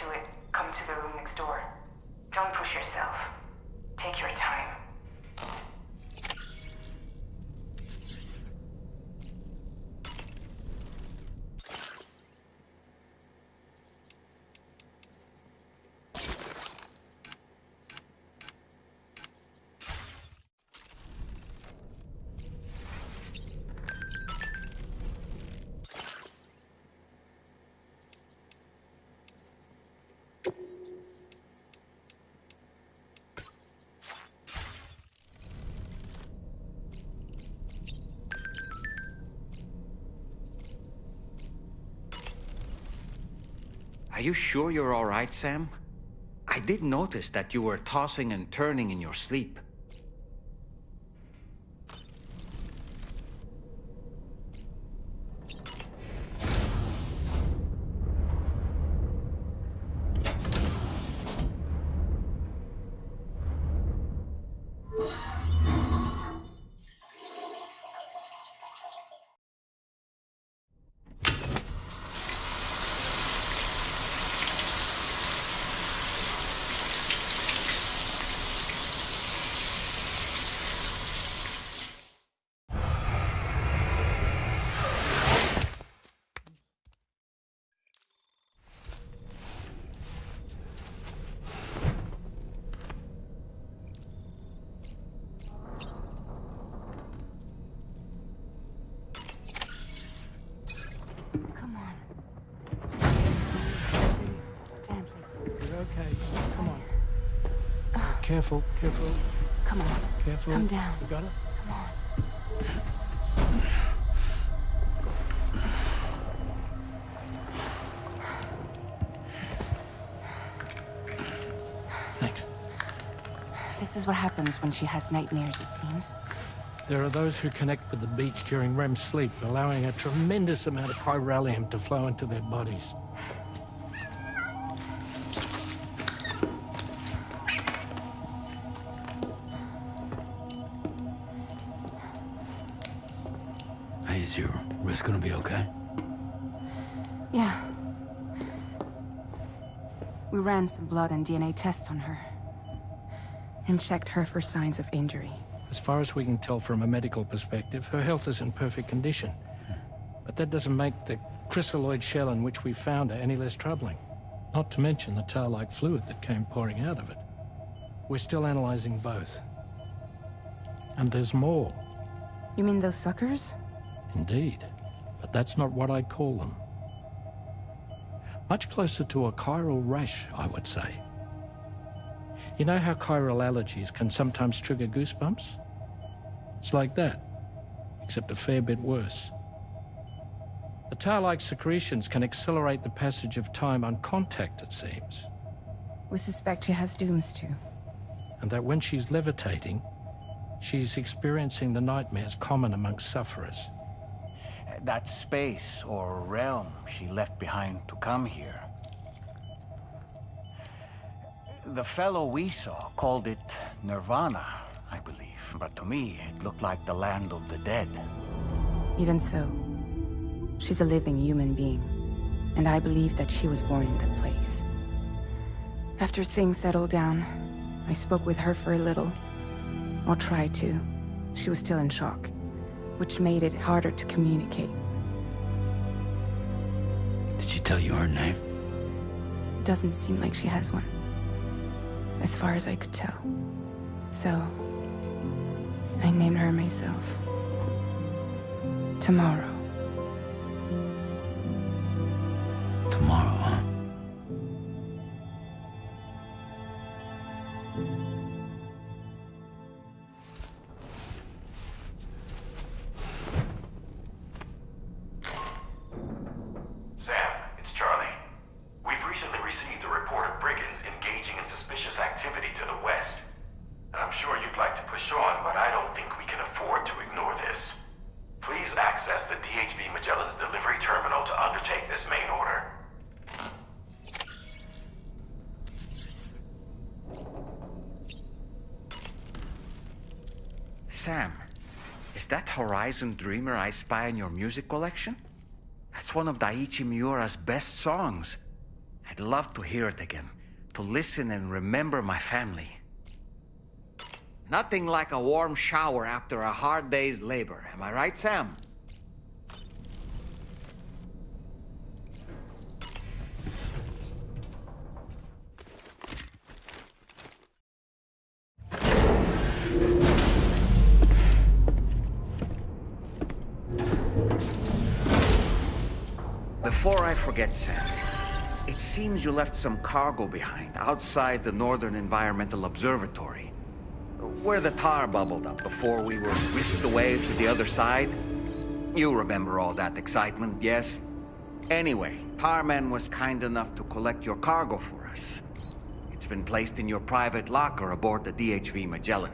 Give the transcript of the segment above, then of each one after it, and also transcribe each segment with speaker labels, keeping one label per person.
Speaker 1: to it, come to the room next door. Don't push yourself. Take your time.
Speaker 2: Are you sure you're all right, Sam? I did notice that you were tossing and turning in your sleep.
Speaker 1: Come on. Gently.
Speaker 3: You're okay. Come on. Careful, careful,
Speaker 1: Come on.
Speaker 3: careful.
Speaker 1: Come down.
Speaker 3: You got it?
Speaker 1: Come on.
Speaker 3: Thanks.
Speaker 1: This is what happens when she has nightmares, it seems.
Speaker 3: There are those who connect with the beach during REM sleep, allowing a tremendous amount of chiralium to flow into their bodies.
Speaker 4: Hey, is your wrist gonna be okay?
Speaker 1: Yeah. We ran some blood and DNA tests on her. And checked her for signs of injury.
Speaker 3: As far as we can tell from a medical perspective, her health is in perfect condition. But that doesn't make the crystalloid shell in which we found her any less troubling. Not to mention the tar-like fluid that came pouring out of it. We're still analyzing both. And there's more.
Speaker 1: You mean those suckers?
Speaker 3: Indeed. But that's not what I'd call them. Much closer to a chiral rash, I would say. You know how chiral allergies can sometimes trigger goosebumps? It's like that, except a fair bit worse. The tar-like secretions can accelerate the passage of time on contact, it seems.
Speaker 1: We suspect she has dooms too.
Speaker 3: And that when she's levitating, she's experiencing the nightmares common amongst sufferers.
Speaker 2: That space or realm she left behind to come here. The fellow we saw called it Nirvana, I believe. But to me, it looked like the land of the dead.
Speaker 1: Even so, she's a living human being. And I believe that she was born in that place. After things settled down, I spoke with her for a little. Or tried to. She was still in shock, which made it harder to communicate.
Speaker 4: Did she tell you her name?
Speaker 1: Doesn't seem like she has one. As far as I could tell. So, I named her myself. Tomorrow.
Speaker 4: Tomorrow, huh?
Speaker 5: Sam, it's Charlie. We've recently received a report of brigands engaging in suspicious activity to the west. I'm sure you'd like to push on, but I don't think we can afford to ignore this. Please access the DHB Magellan's delivery terminal to undertake this main order.
Speaker 2: Sam, is that Horizon Dreamer I spy in your music collection? That's one of Daiichi Miura's best songs. I'd love to hear it again, to listen and remember my family. Nothing like a warm shower after a hard day's labor. Am I right, Sam? Before I forget, Sam, it seems you left some cargo behind outside the Northern Environmental Observatory, where the tar bubbled up before we were whisked away to the other side. You remember all that excitement, yes? Anyway, Tarman was kind enough to collect your cargo for us. It's been placed in your private locker aboard the DHV Magellan.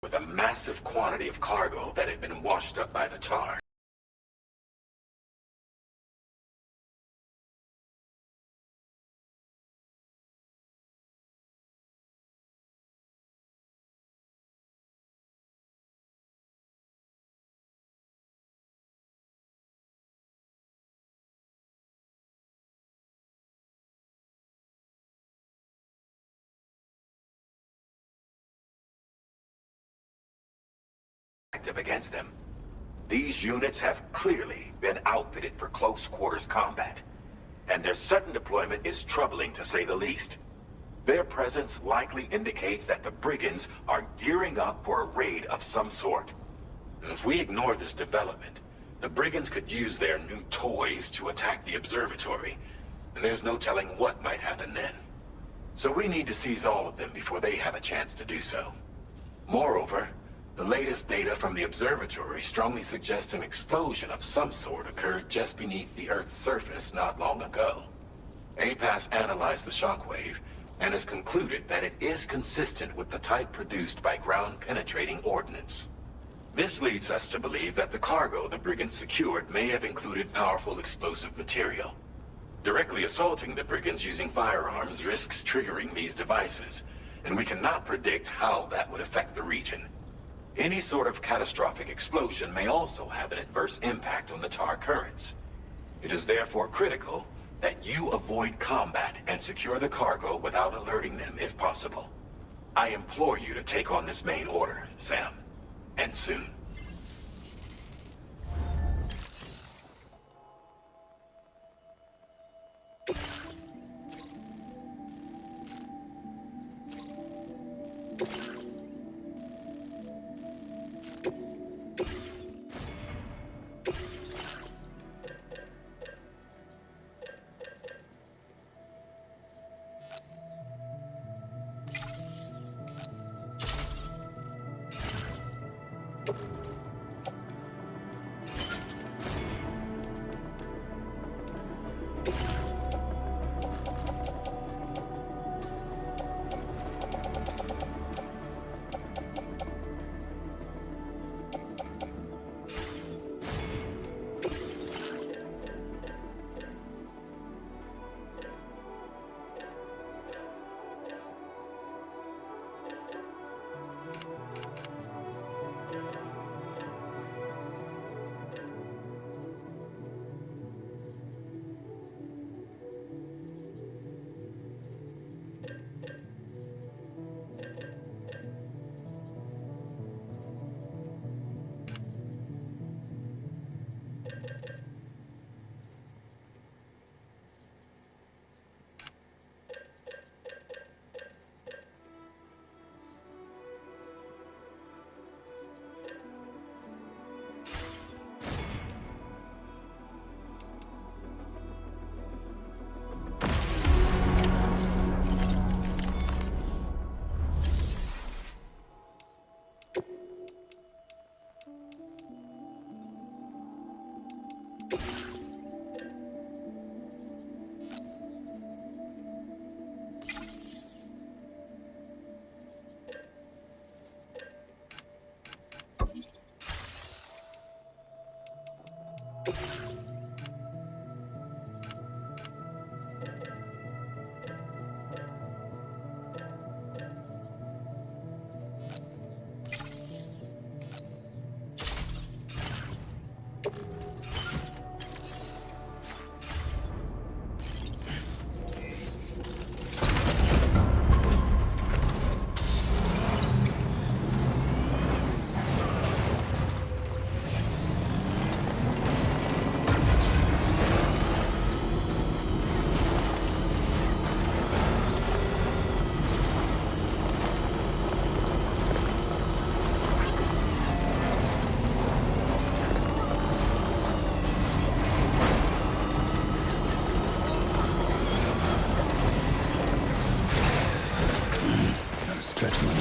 Speaker 5: With a massive quantity of cargo that had been washed up by the tar. Active against them. These units have clearly been outfitted for close quarters combat, and their sudden deployment is troubling to say the least. Their presence likely indicates that the brigands are gearing up for a raid of some sort. If we ignore this development, the brigands could use their new toys to attack the observatory, and there's no telling what might happen then. So we need to seize all of them before they have a chance to do so. Moreover, the latest data from the observatory strongly suggests an explosion of some sort occurred just beneath the Earth's surface not long ago. APAS analyzed the shockwave and has concluded that it is consistent with the type produced by ground-penetrating ordnance. This leads us to believe that the cargo the brigands secured may have included powerful explosive material. Directly assaulting the brigands using firearms risks triggering these devices, and we cannot predict how that would affect the region. Any sort of catastrophic explosion may also have an adverse impact on the tar currents. It is therefore critical that you avoid combat and secure the cargo without alerting them if possible. I implore you to take on this main order, Sam. And soon.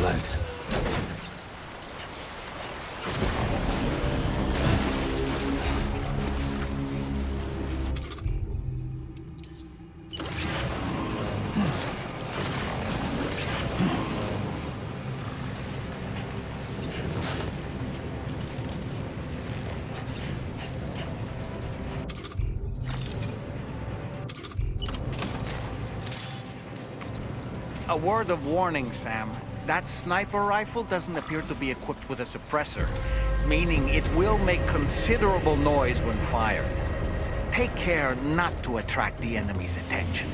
Speaker 4: Relax.
Speaker 2: A word of warning, Sam. That sniper rifle doesn't appear to be equipped with a suppressor, meaning it will make considerable noise when fired. Take care not to attract the enemy's attention.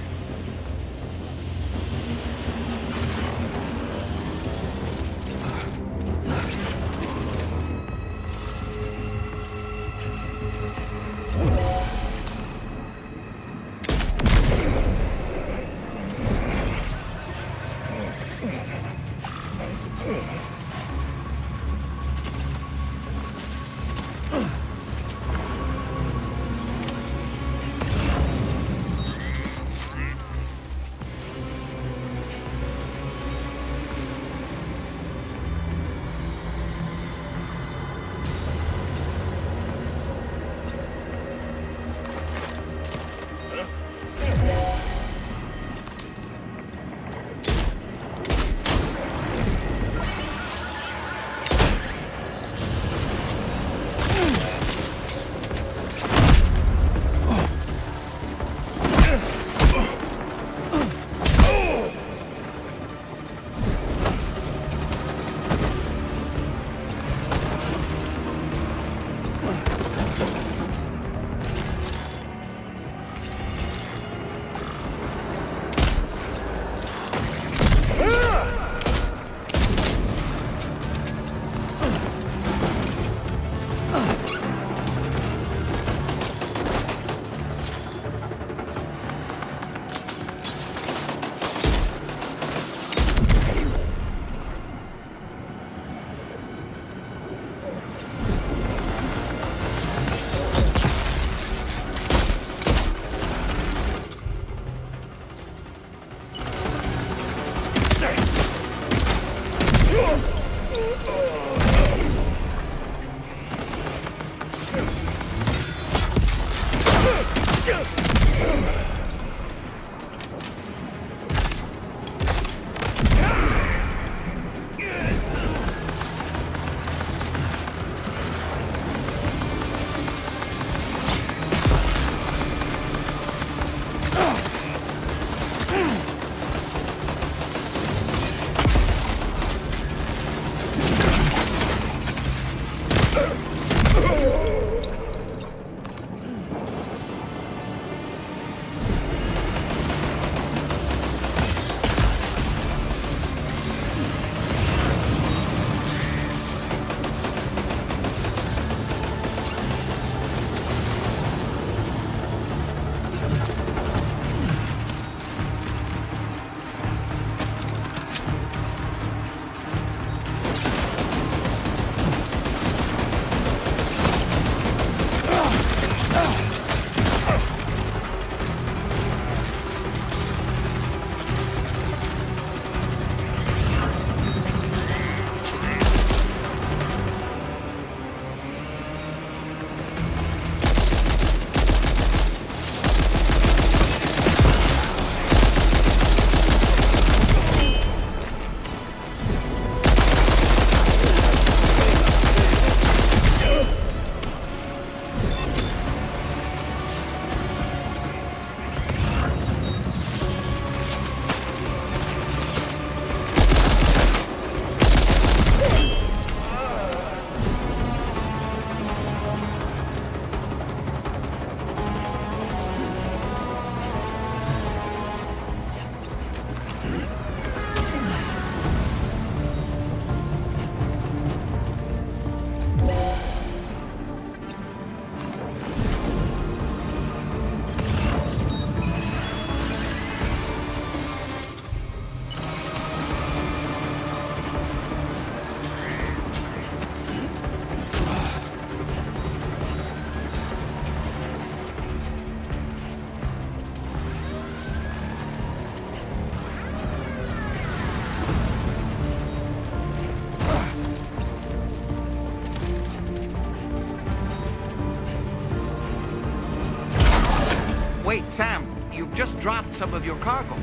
Speaker 2: just dropped some of your cargo.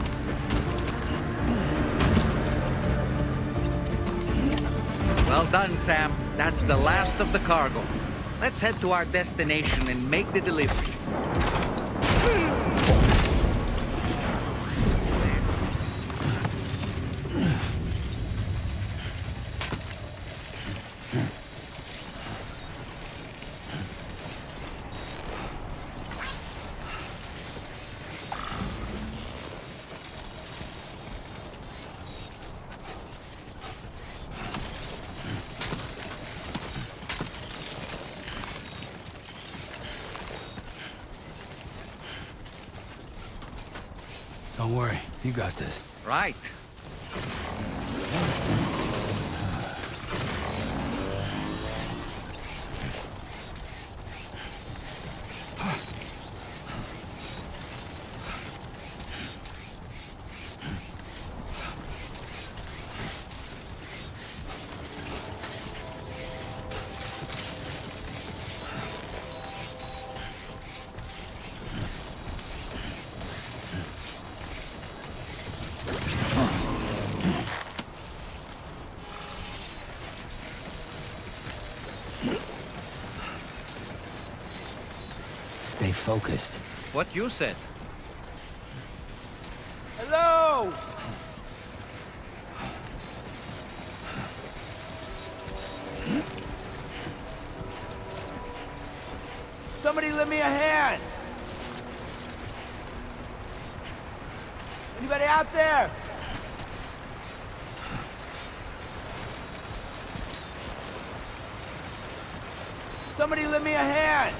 Speaker 2: Well done, Sam. That's the last of the cargo. Let's head to our destination and make the delivery.
Speaker 4: Don't worry, you got this.
Speaker 2: Right.
Speaker 4: Stay focused.
Speaker 2: What you said.
Speaker 6: Hello! Somebody lend me a hand! Anybody out there? Somebody lend me a hand!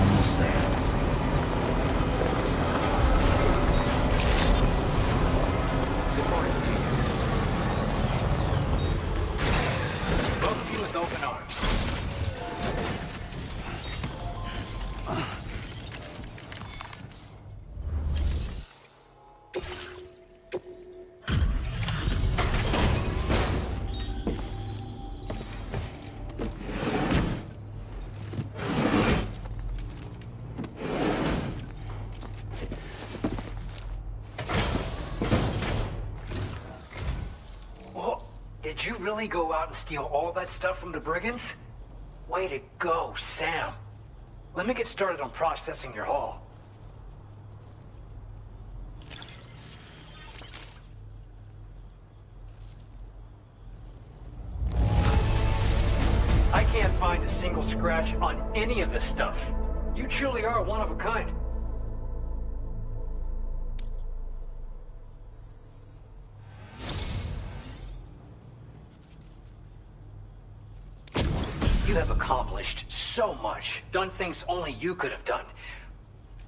Speaker 4: Almost there.
Speaker 5: Good morning to you. Welcome you with open arms.
Speaker 7: Whoa, did you really go out and steal all that stuff from the brigands? Way to go, Sam. Let me get started on processing your haul. I can't find a single scratch on any of this stuff. You truly are one of a kind. You have accomplished so much, done things only you could have done.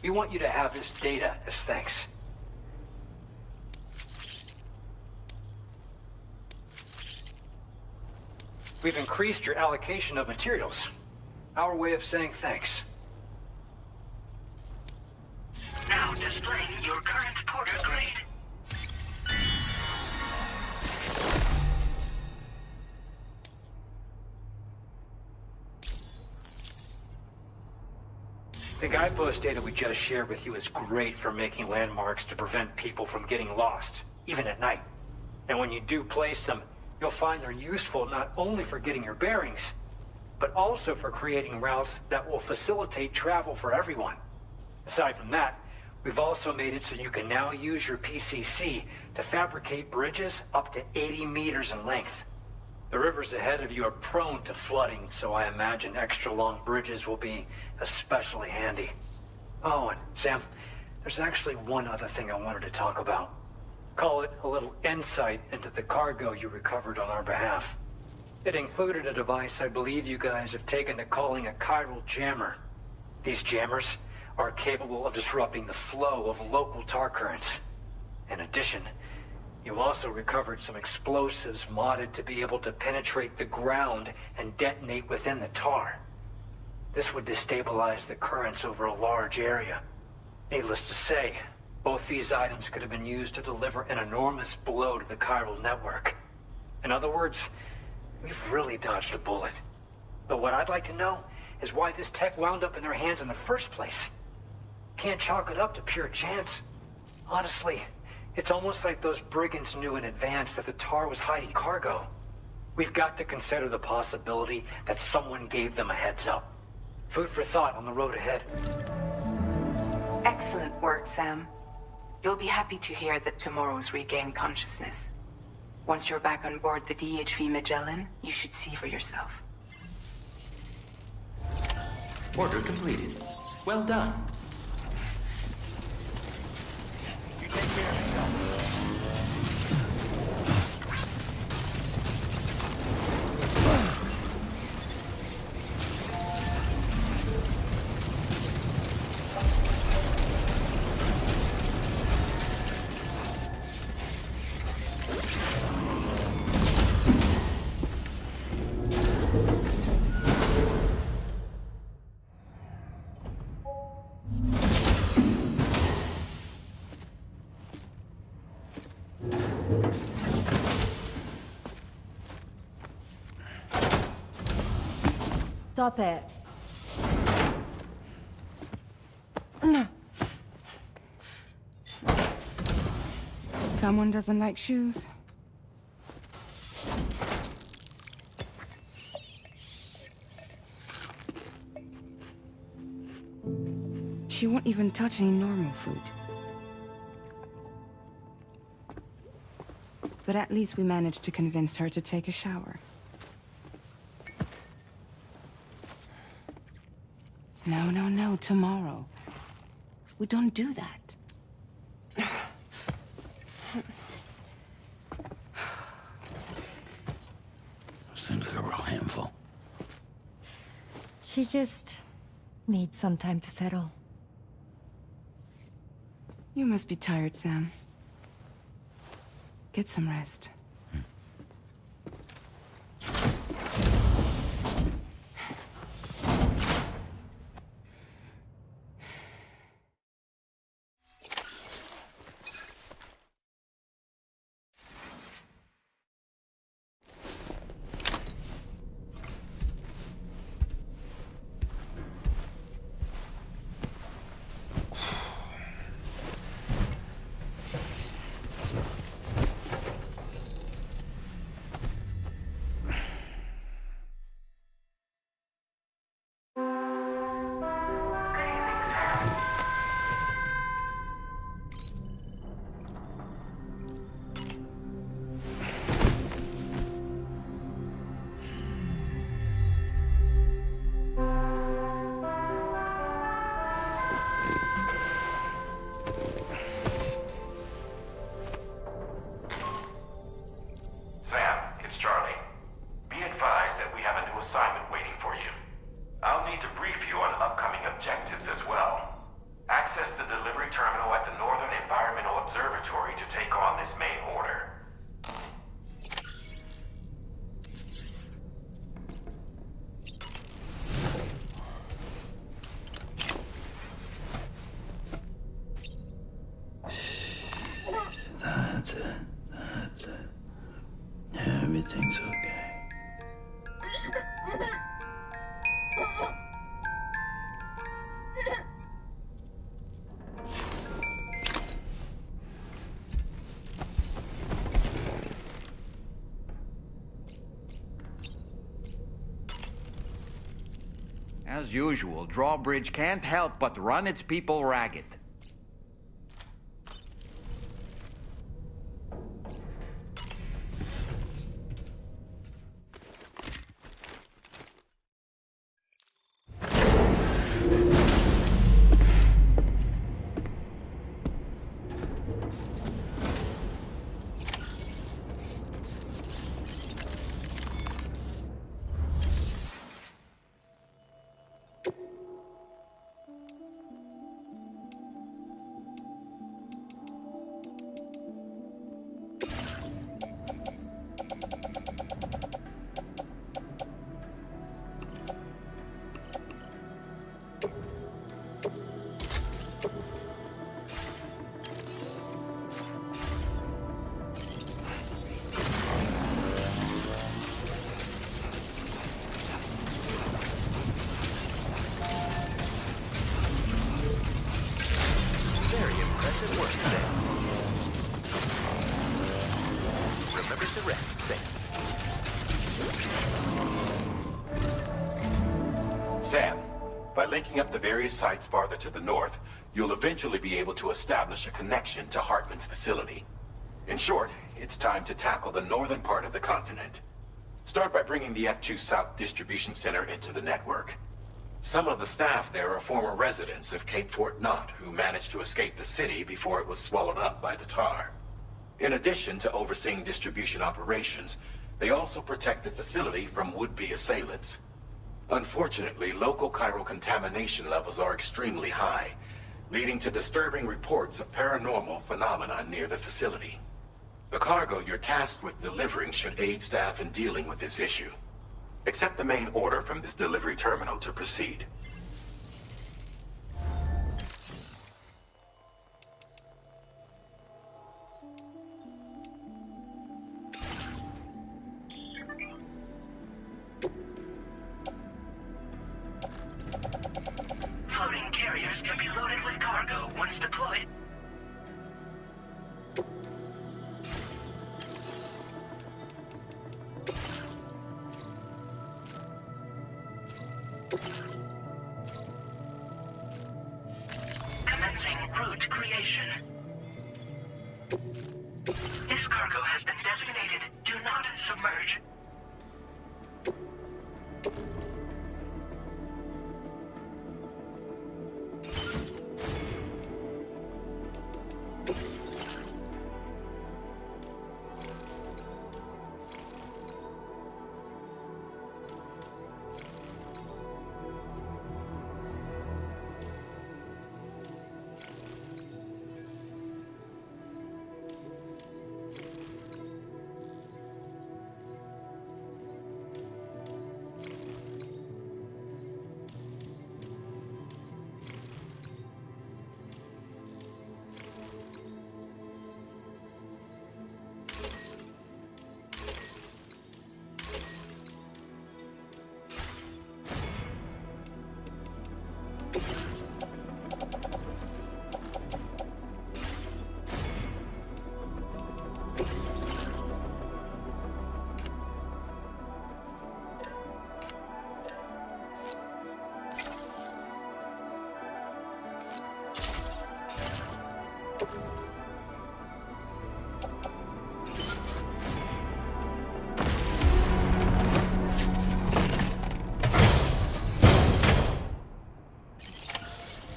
Speaker 7: We want you to have this data as thanks. We've increased your allocation of materials. Our way of saying thanks.
Speaker 8: Now displaying your current porter grade.
Speaker 7: The guidepost data we just shared with you is great for making landmarks to prevent people from getting lost, even at night. And when you do place them, you'll find they're useful not only for getting your bearings, but also for creating routes that will facilitate travel for everyone. Aside from that, We've also made it so you can now use your PCC to fabricate bridges up to 80 meters in length. The rivers ahead of you are prone to flooding, so I imagine extra long bridges will be especially handy. Oh, and Sam, there's actually one other thing I wanted to talk about. Call it a little insight into the cargo you recovered on our behalf. It included a device I believe you guys have taken to calling a chiral jammer. These jammers are capable of disrupting the flow of local tar currents. In addition, you also recovered some explosives modded to be able to penetrate the ground and detonate within the tar. This would destabilize the currents over a large area. Needless to say, both these items could have been used to deliver an enormous blow to the chiral network. In other words, we've really dodged a bullet. But what I'd like to know is why this tech wound up in their hands in the first place. Can't chalk it up to pure chance. Honestly, it's almost like those brigands knew in advance that the tar was hiding cargo. We've got to consider the possibility that someone gave them a heads up. Food for thought on the road ahead.
Speaker 1: Excellent work, Sam. You'll be happy to hear that tomorrow's regained consciousness. Once you're back on board the DHV Magellan, you should see for yourself.
Speaker 9: Order completed. Well done.
Speaker 6: You take care of yourself.
Speaker 10: Stop it.
Speaker 1: Someone doesn't like shoes? She won't even touch any normal food. But at least we managed to convince her to take a shower. No, tomorrow. We don't do that.
Speaker 4: Seems like a real handful.
Speaker 10: She just needs some time to settle.
Speaker 1: You must be tired, Sam. Get some rest.
Speaker 4: That's it. Everything's okay.
Speaker 2: As usual, Drawbridge can't help but run its people ragged.
Speaker 9: with the rest, Sam.
Speaker 5: Sam, by linking up the various sites farther to the north, you'll eventually be able to establish a connection to Hartman's facility. In short, it's time to tackle the northern part of the continent. Start by bringing the F2 South Distribution Center into the network. Some of the staff there are former residents of Cape Fort Knott who managed to escape the city before it was swallowed up by the tar. In addition to overseeing distribution operations, they also protect the facility from would-be assailants. Unfortunately, local chiral contamination levels are extremely high, leading to disturbing reports of paranormal phenomena near the facility. The cargo you're tasked with delivering should aid staff in dealing with this issue. Accept the main order from this delivery terminal to proceed.
Speaker 8: Floating carriers can be loaded with cargo once deployed. Commencing route creation. This cargo has been designated Do Not Submerge.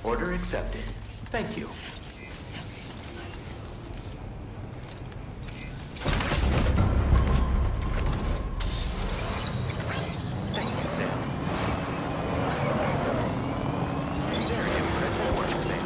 Speaker 9: Order accepted. Thank you. Thank you, Sam. Very impressive work, Sam.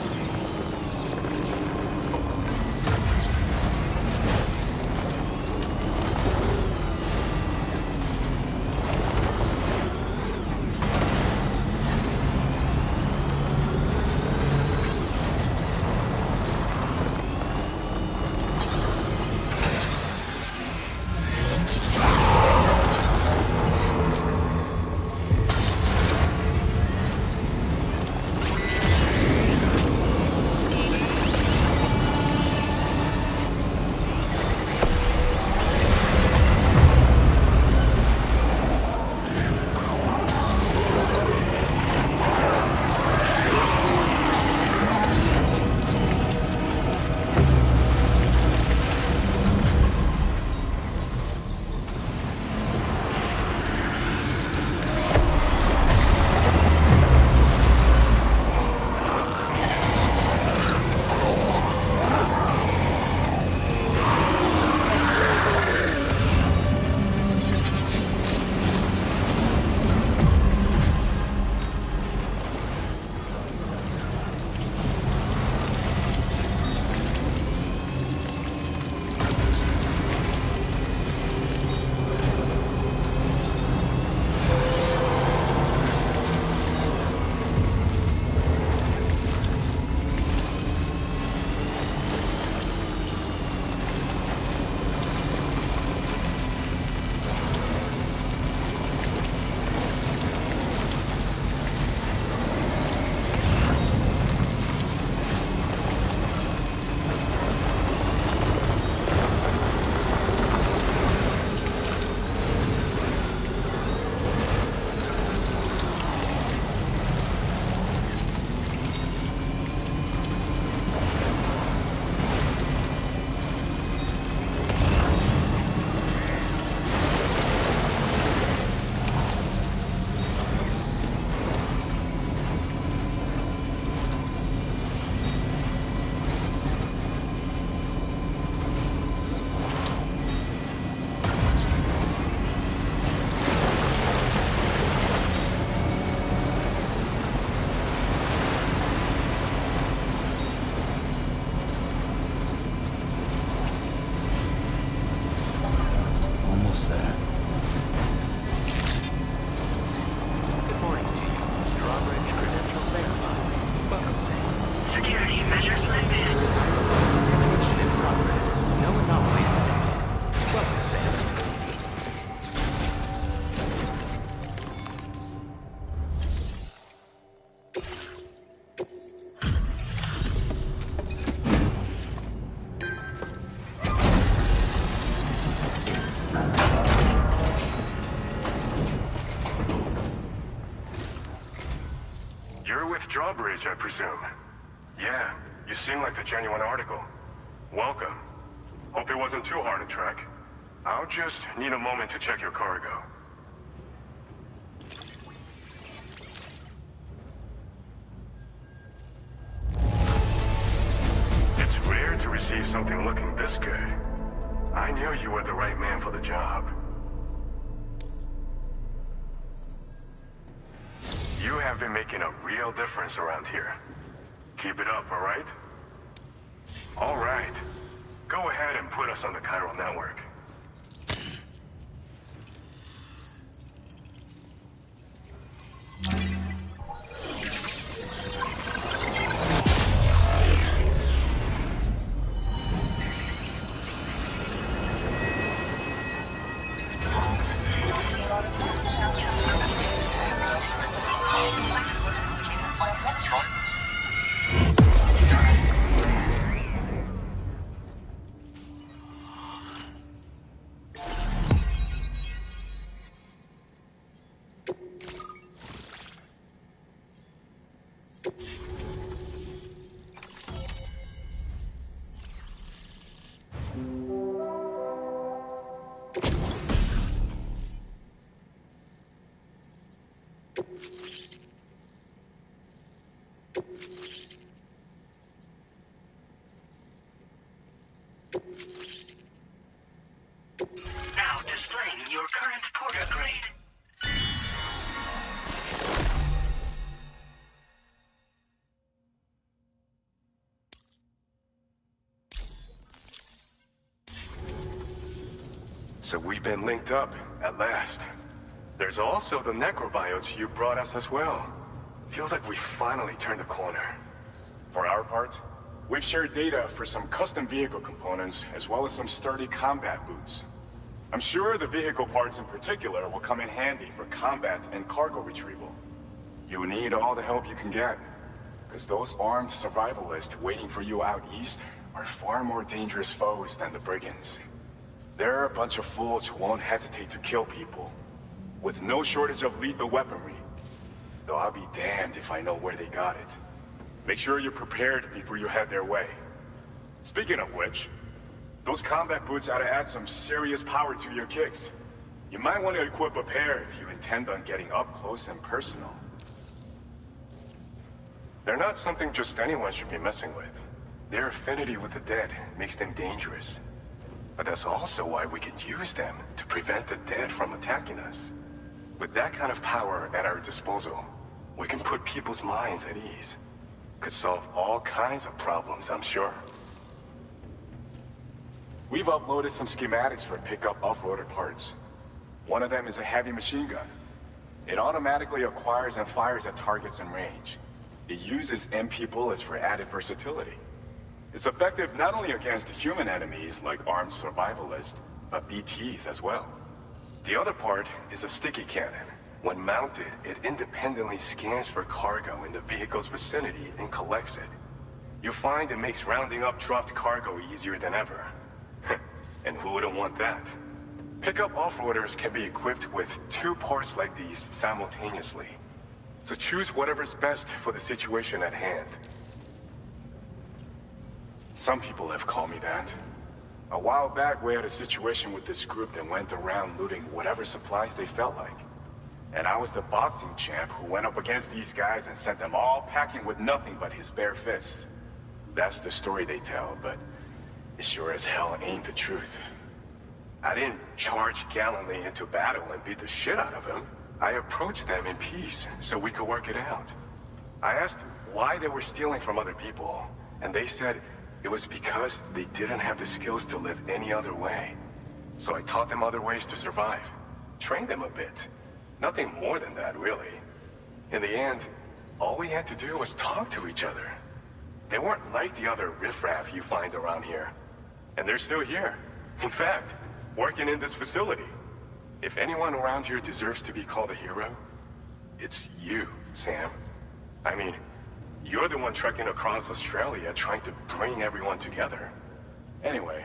Speaker 5: with Drawbridge, I presume. Yeah, you seem like the genuine article. Welcome. Hope it wasn't too hard to track. I'll just need a moment to check your cargo. It's rare to receive something looking this good. I knew you were the right man for the job. You have been making a real difference around here. Keep it up, all right? All right. Go ahead and put us on the chiral network.
Speaker 8: Now displaying your current porter grade.
Speaker 5: So we've been linked up, at last. There's also the necrobiotes you brought us as well. Feels like we finally turned the corner.
Speaker 6: For our part, we've shared data for some custom vehicle components, as well as some sturdy combat boots. I'm sure the vehicle parts in particular will come in handy for combat and cargo retrieval. You need all the help you can get, because those armed survivalists waiting for you out east are far more dangerous foes than the brigands. They're a bunch of fools who won't hesitate to kill people, with no shortage of lethal weaponry. Though I'll be damned if I know where they got it. Make sure you're prepared before you head their way. Speaking of which, those combat boots ought to add some serious power to your kicks. You might want to equip a pair if you intend on getting up close and personal.
Speaker 5: They're not something just anyone should be messing with. Their affinity with the dead makes them dangerous. But that's also why we can use them to prevent the dead from attacking us. With that kind of power at our disposal, we can put people's minds at ease. Could solve all kinds of problems, I'm sure.
Speaker 6: We've uploaded some schematics for pickup off-roader parts. One of them is a heavy machine gun. It automatically acquires and fires at targets in range. It uses MP bullets for added versatility. It's effective not only against human enemies like armed survivalists, but BTs as well. The other part is a sticky cannon. When mounted, it independently scans for cargo in the vehicle's vicinity and collects it. You'll find it makes rounding up dropped cargo easier than ever. And who wouldn't want that? Pickup off-roaders can be equipped with 2 parts like these simultaneously. So choose whatever's best for the situation at hand. Some people have called me that. A while back, we had a situation with this group that went around looting whatever supplies they felt like. And I was the boxing champ who went up against these guys and sent them all packing with nothing but his bare fists. That's the story they tell, but it sure as hell ain't the truth. I didn't charge gallantly into battle and beat the shit out of them. I approached them in peace so we could work it out. I asked why they were stealing from other people, and they said it was because they didn't have the skills to live any other way. So I taught them other ways to survive, trained them a bit. Nothing more than that, really. In the end, all we had to do was talk to each other. They weren't like the other riffraff you find around here. And they're still here. In fact, working in this facility. If anyone around here deserves to be called a hero, it's you, Sam. I mean, you're the one trekking across Australia trying to bring everyone together. Anyway,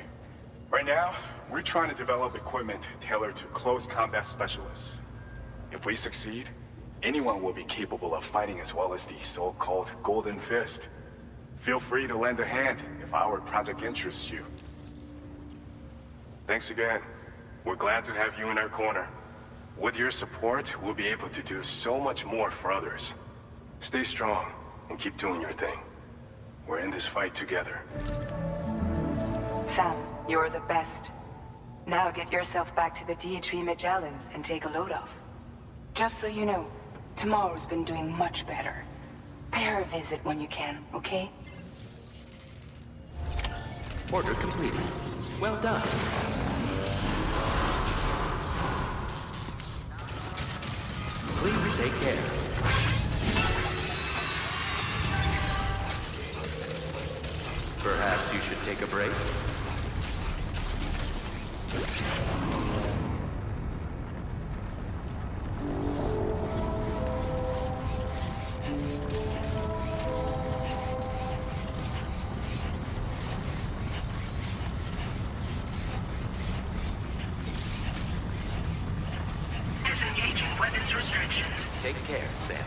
Speaker 6: right now, we're trying to develop equipment tailored to close combat specialists. If we succeed, anyone will be capable of fighting as well as the so-called Golden Fist. Feel free to lend a hand if our project interests you. Thanks again. We're glad to have you in our corner. With your support, we'll be able to do so much more for others. Stay strong and keep doing your thing. We're in this fight together.
Speaker 1: Sam, you're the best. Now get yourself back to the DHV Magellan and take a load off. Just so you know, Tomorrow's been doing much better. Pay her a visit when you can, okay?
Speaker 9: Order completed. Well done. Please take care. Perhaps you should take a break?
Speaker 8: Disengaging weapons restrictions.
Speaker 9: Take care, Sam.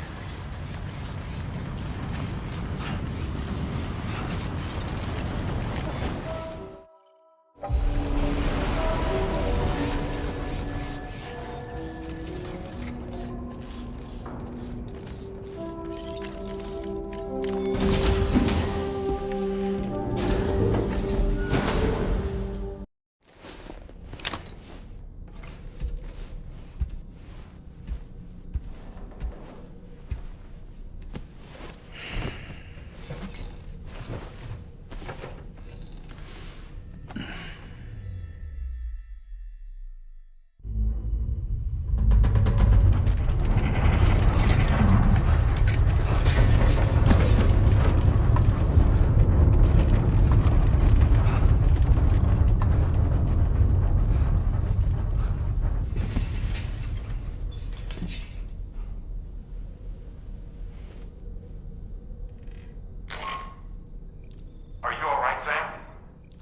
Speaker 5: Are you alright, Sam?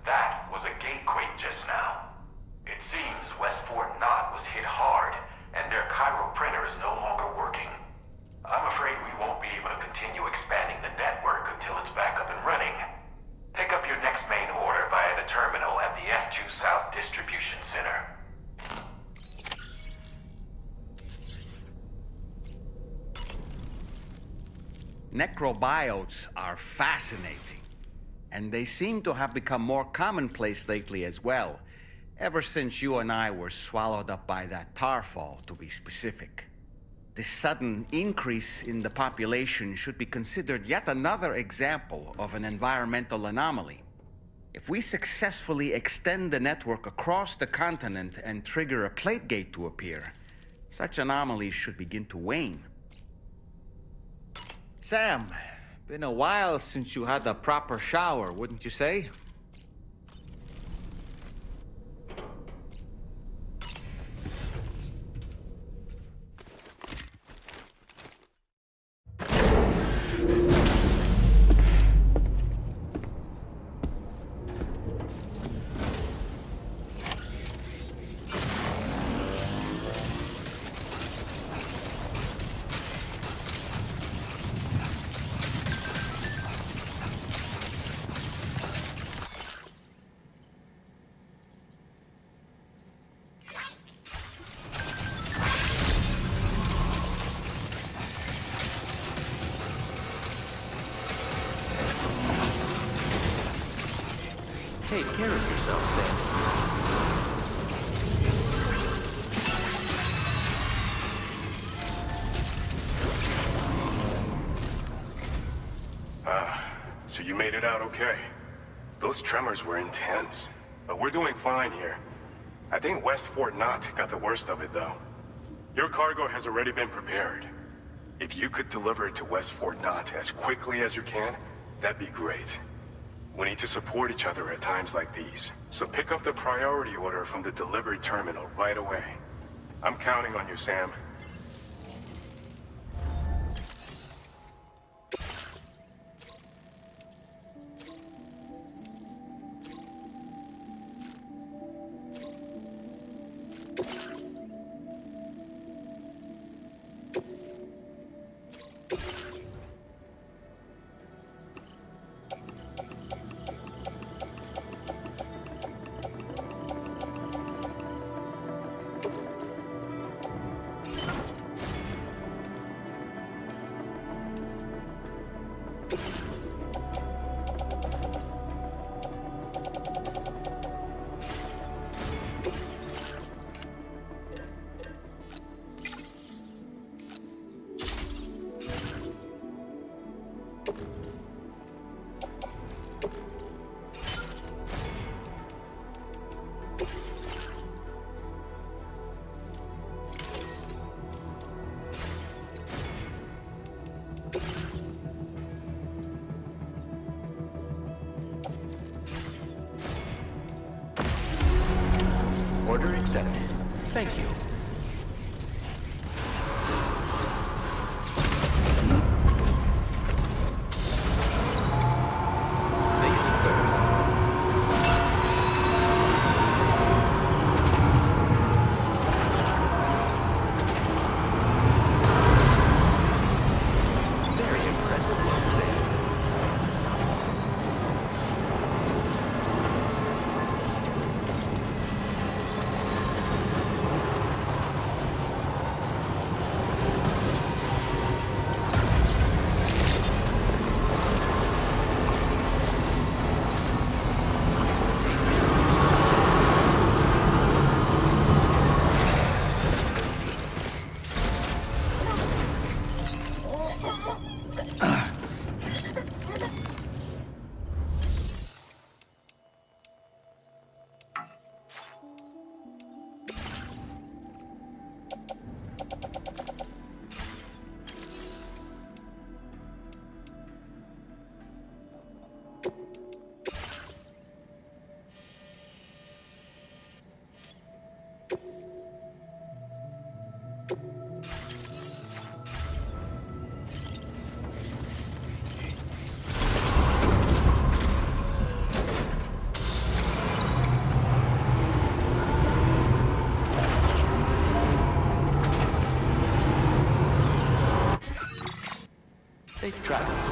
Speaker 5: That was a gatequake just now. It seems West Fort Knott was hit hard, and their Cairo printer is no longer working. I'm afraid we won't be able to continue expanding the network until it's back up and running. Pick up your next main order via the terminal at the F2 South Distribution Center.
Speaker 2: Necrobiotes are fascinating, and they seem to have become more commonplace lately as well, ever since you and I were swallowed up by that tar fall, to be specific. This sudden increase in the population should be considered yet another example of an environmental anomaly. If we successfully extend the network across the continent and trigger a plate gate to appear, such anomalies should begin to wane. Sam, been a while since you had a proper shower, wouldn't you say?
Speaker 9: Take care of yourself, Sam.
Speaker 6: So you made it out okay. Those tremors were intense, but we're doing fine here. I think West Fort Knott got the worst of it, though. Your cargo has already been prepared. If you could deliver it to West Fort Knott as quickly as you can, that'd be great. We need to support each other at times like these, so pick up the priority order from the delivery terminal right away. I'm counting on you, Sam.
Speaker 9: Order accepted. Thank you. Safety first. Very impressive work, Sam. Safe travels.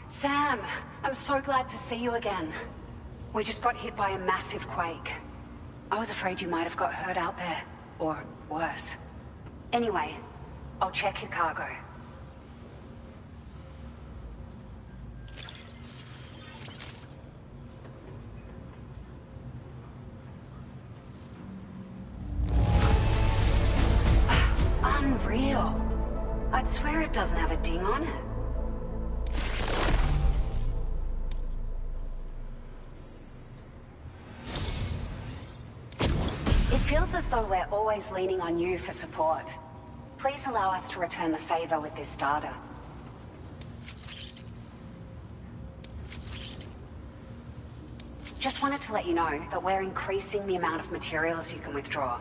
Speaker 11: Sam, I'm so glad to see you again. We just got hit by a massive quake. I was afraid you might have got hurt out there, or worse. Anyway, I'll check your cargo. Unreal. I'd swear it doesn't have a ding on it. It feels as though we're always leaning on you for support. Please allow us to return the favor with this data. Just wanted to let you know that we're increasing the amount of materials you can withdraw.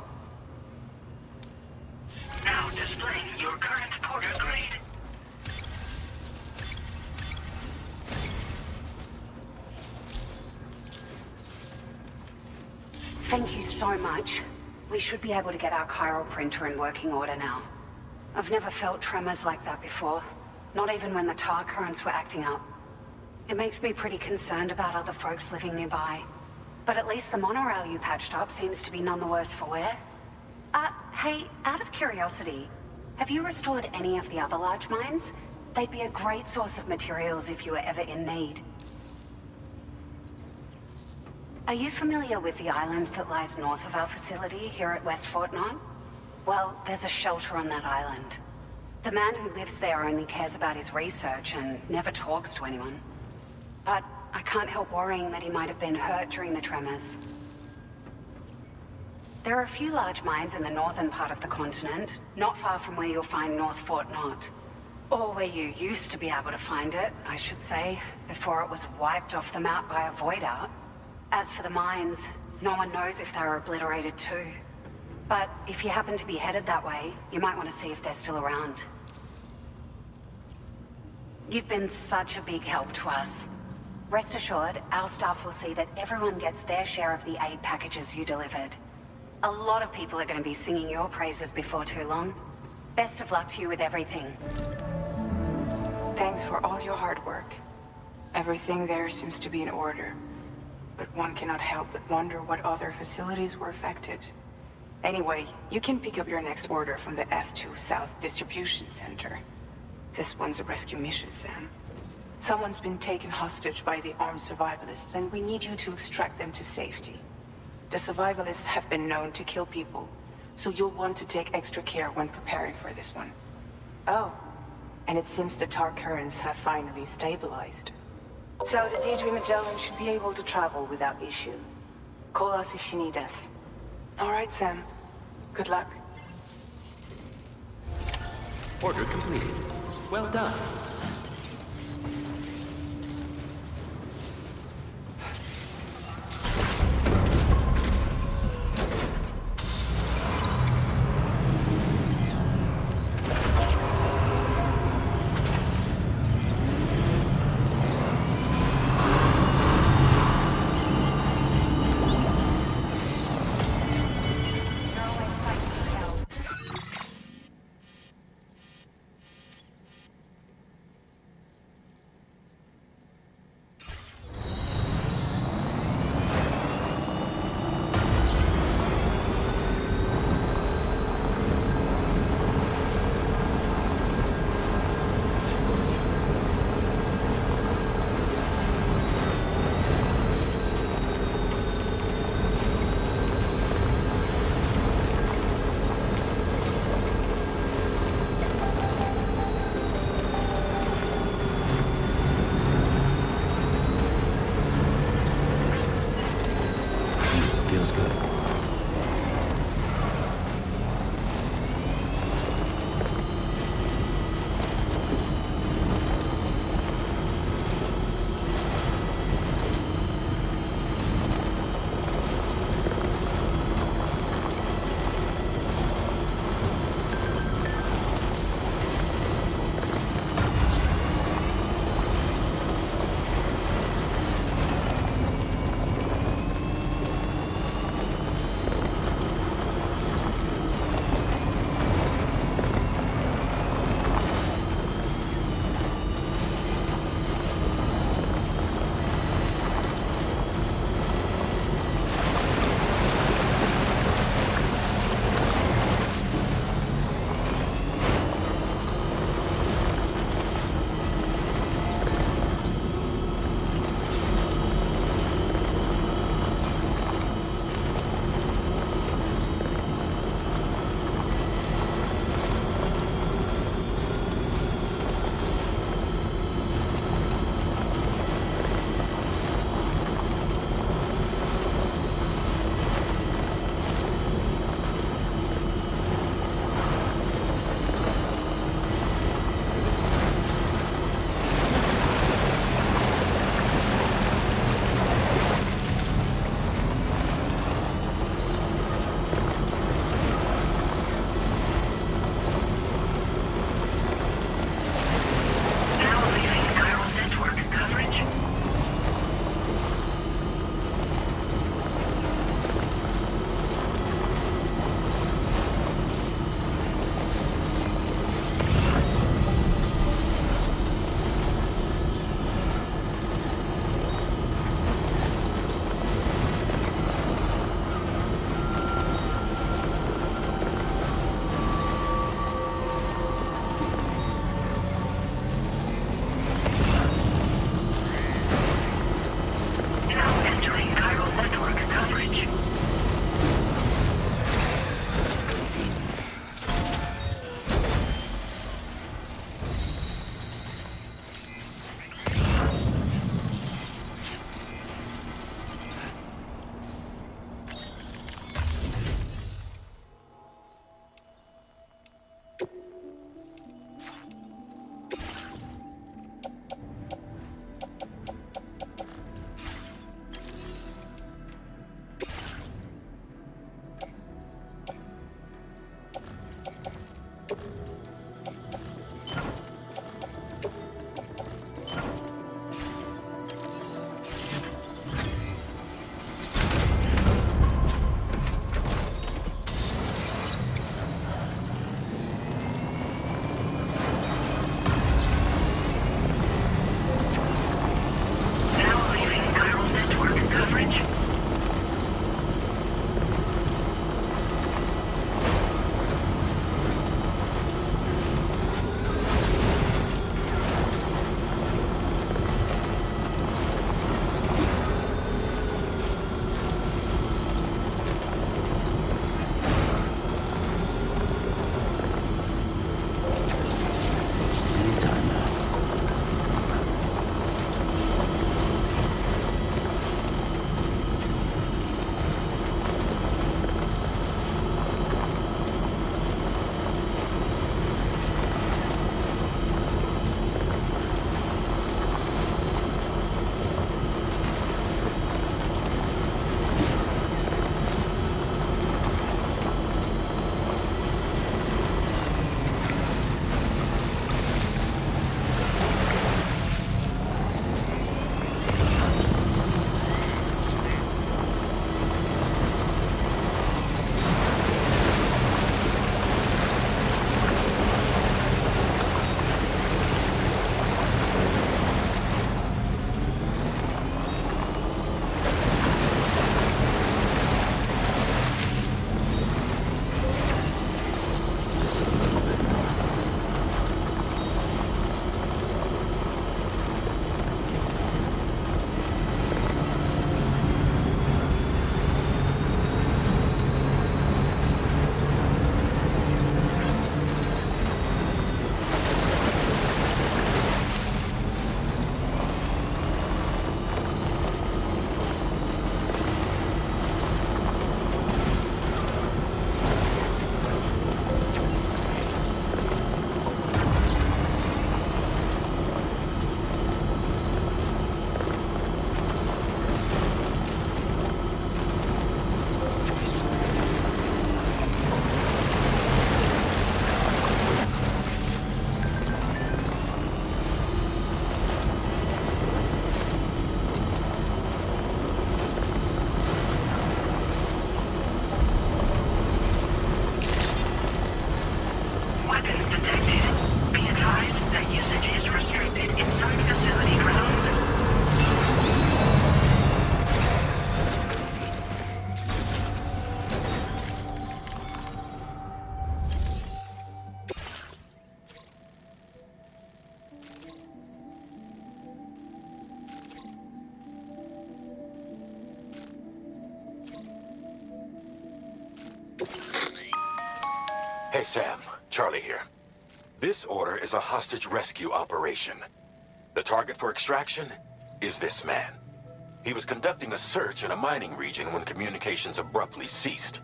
Speaker 8: Now displaying your current porter grade.
Speaker 11: Thank you so much. We should be able to get our chiral printer in working order now. I've never felt tremors like that before, not even when the tar currents were acting up. It makes me pretty concerned about other folks living nearby. But at least the monorail you patched up seems to be none the worse for wear. Hey, out of curiosity, have you restored any of the other large mines? They'd be a great source of materials if you were ever in need. Are you familiar with the island that lies north of our facility here at West Fort Knott? Well, there's a shelter on that island. The man who lives there only cares about his research and never talks to anyone. But I can't help worrying that he might have been hurt during the tremors. There are a few large mines in the northern part of the continent, not far from where you'll find North Fort Knott. Or where you used to be able to find it, I should say, before it was wiped off the map by a void out. As for the mines, no one knows if they were obliterated too. But if you happen to be headed that way, you might want to see if they're still around. You've been such a big help to us. Rest assured, our staff will see that everyone gets their share of the aid packages you delivered. A lot of people are going to be singing your praises before too long. Best of luck to you with everything.
Speaker 1: Thanks for all your hard work. Everything there seems to be in order. But one cannot help but wonder what other facilities were affected. Anyway, you can pick up your next order from the F2 South Distribution Center. This one's a rescue mission, Sam. Someone's been taken hostage by the armed survivalists, and we need you to extract them to safety. The survivalists have been known to kill people, so you'll want to take extra care when preparing for this one. Oh, and it seems the tar currents have finally stabilized. So the Deirdre Magellan should be able to travel without issue. Call us if you need us. All right, Sam. Good luck.
Speaker 9: Order completed. Well done.
Speaker 5: Hey, Sam. Charlie here. This order is a hostage rescue operation. The target for extraction is this man. He was conducting a search in a mining region when communications abruptly ceased.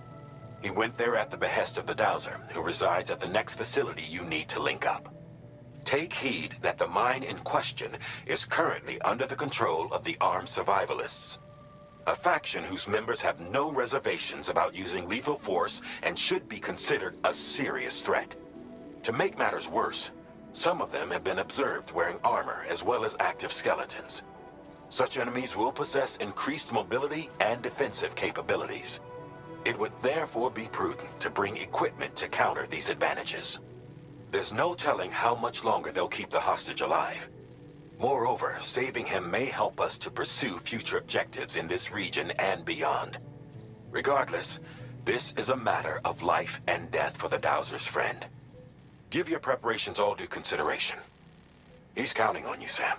Speaker 5: He went there at the behest of the Dowser, who resides at the next facility you need to link up. Take heed that the mine in question is currently under the control of the armed survivalists, a faction whose members have no reservations about using lethal force and should be considered a serious threat. To make matters worse, some of them have been observed wearing armor as well as active skeletons. Such enemies will possess increased mobility and defensive capabilities. It would therefore be prudent to bring equipment to counter these advantages. There's no telling how much longer they'll keep the hostage alive. Moreover, saving him may help us to pursue future objectives in this region and beyond. Regardless, this is a matter of life and death for the Dowser's friend. Give your preparations all due consideration. He's counting on you, Sam.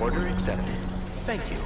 Speaker 9: Order accepted. Thank you.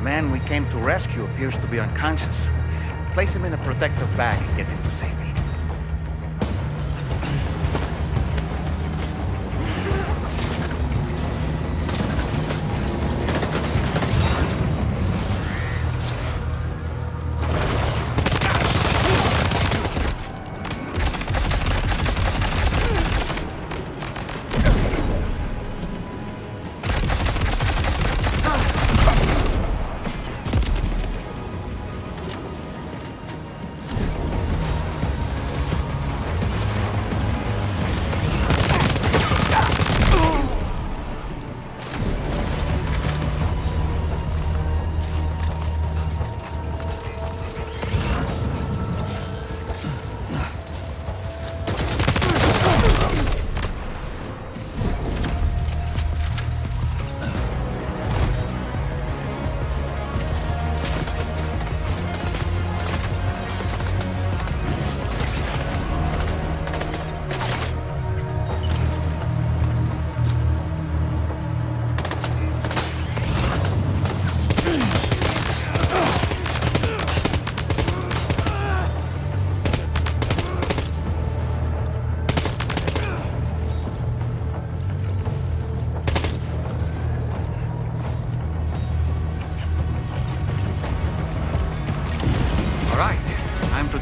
Speaker 2: man we came to rescue appears to be unconscious. Place him in a protective bag and get him to safety.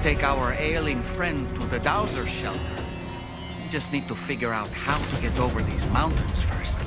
Speaker 2: Take our ailing friend to the Dowser shelter. We just need to figure out how to get over these mountains first.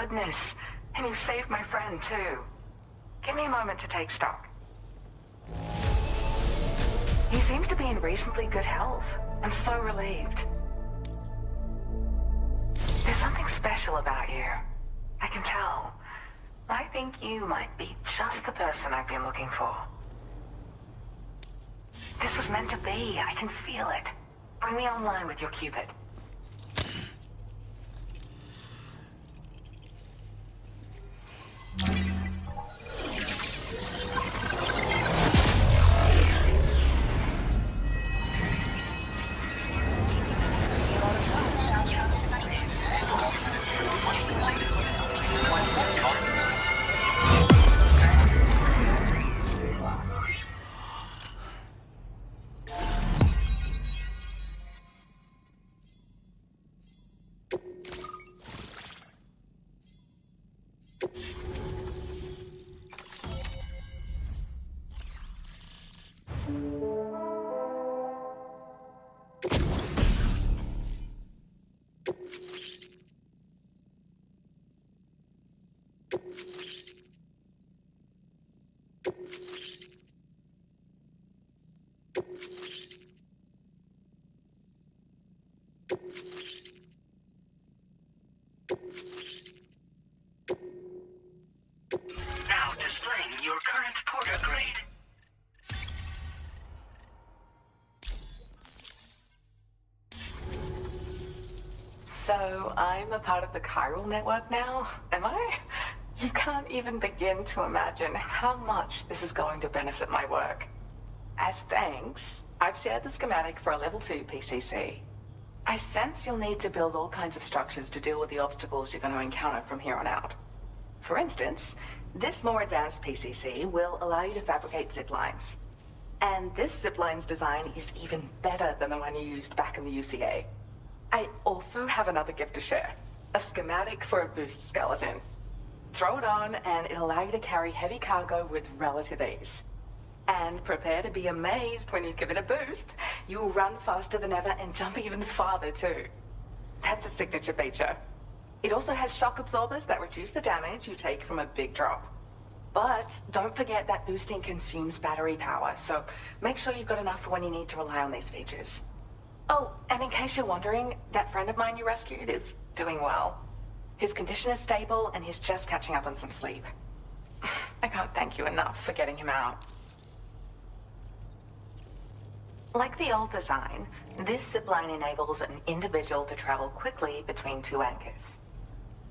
Speaker 8: goodness. And you saved my friend, too. Give me a moment to take stock. He seems to be in reasonably good health. I'm so relieved. There's something special about you. I can tell. I think you might be just the person I've been looking for. This was meant to be. I can feel it. Bring me online with your Cupid. Now displaying your current porter grade.
Speaker 12: So I'm a part of the chiral network now, am I? You can't even begin to imagine how much this is going to benefit my work. As thanks, I've shared the schematic for a level 2 PCC. I sense you'll need to build all kinds of structures to deal with the obstacles you're going to encounter from here on out. For instance, this more advanced PCC will allow you to fabricate zip lines. And this zip line's design is even better than the one you used back in the UCA. I also have another gift to share, a schematic for a boost skeleton. Throw it on and it'll allow you to carry heavy cargo with relative ease. And prepare to be amazed when you give it a boost. You'll run faster than ever and jump even farther too. That's a signature feature. It also has shock absorbers that reduce the damage you take from a big drop. But don't forget that boosting consumes battery power, so make sure you've got enough for when you need to rely on these features. Oh, and in case you're wondering, that friend of mine you rescued is doing well. His condition is stable and he's just catching up on some sleep. I can't thank you enough for getting him out. Like the old design, this zipline enables an individual to travel quickly between two anchors.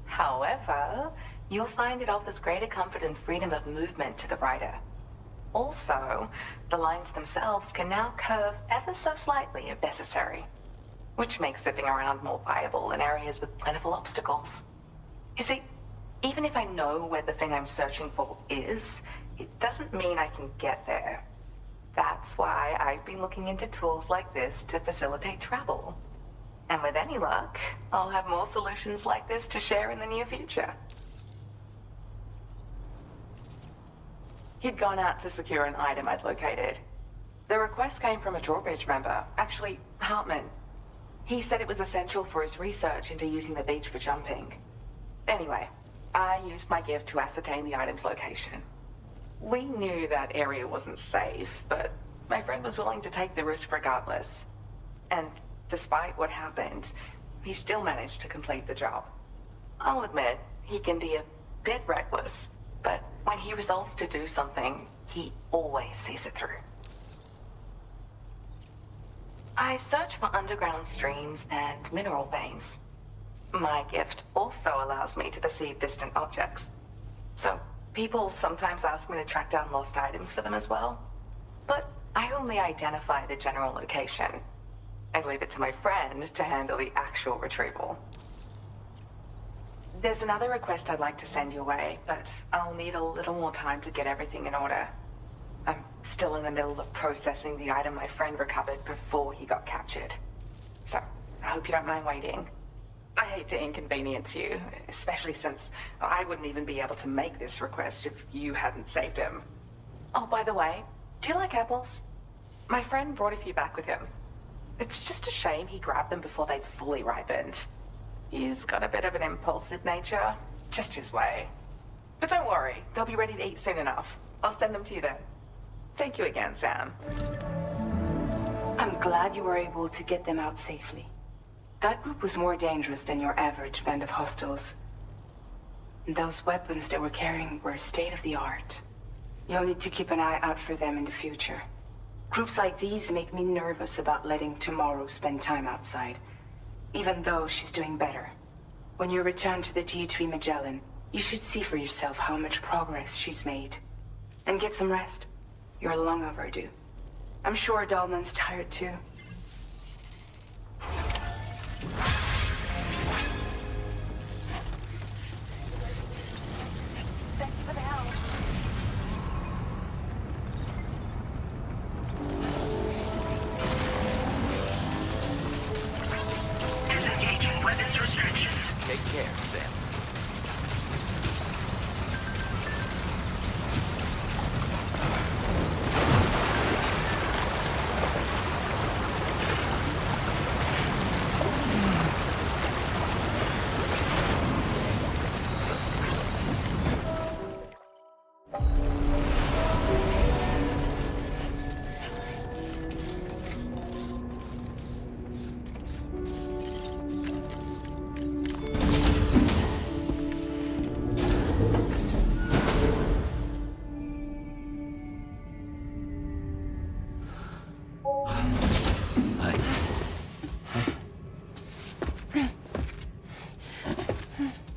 Speaker 12: However, you'll find it offers greater comfort and freedom of movement to the rider. Also, the lines themselves can now curve ever so slightly if necessary, which makes zipping around more viable in areas with plentiful obstacles. You see, even if I know where the thing I'm searching for is, it doesn't mean I can get there. That's why I've been looking into tools like this to facilitate travel. And with any luck, I'll have more solutions like this to share in the near future. He'd gone out to secure an item I'd located. The request came from a drawbridge member, actually, Hartman. He said it was essential for his research into using the beach for jumping. Anyway, I used my gift to ascertain the item's location. We knew that area wasn't safe, but my friend was willing to take the risk regardless. And despite what happened, he still managed to complete the job. I'll admit, he can be a bit reckless, but when he resolves to do something, he always sees it through. I search for underground streams and mineral veins. My gift also allows me to perceive distant objects. So, people sometimes ask me to track down lost items for them as well. But I only identify the general location. I leave it to my friend to handle the actual retrieval. There's another request I'd like to send your way, but I'll need a little more time to get everything in order. I'm still in the middle of processing the item my friend recovered before he got captured. So, I hope you don't mind waiting. I hate to inconvenience you, especially since I wouldn't even be able to make this request if you hadn't saved him. Oh, by the way, do you like apples? My friend brought a few back with him. It's just a shame he grabbed them before they'd fully ripened. He's got a bit of an impulsive nature, Just his way. But don't worry, they'll be ready to eat soon enough. I'll send them to you then. Thank you again, Sam.
Speaker 8: I'm glad you were able to get them out safely. That group was more dangerous than your average band of hostiles. Those weapons they were carrying were state-of-the-art. You'll need to keep an eye out for them in the future. Groups like these make me nervous about letting Tomorrow spend time outside, even though she's doing better. When you return to the T3 Magellan, you should see for yourself how much progress she's made. And get some rest. You're long overdue. I'm sure Dahlman's tired too.
Speaker 12: Thanks for the help.
Speaker 5: Disengaging weapons restrictions.
Speaker 9: Take care, Sam.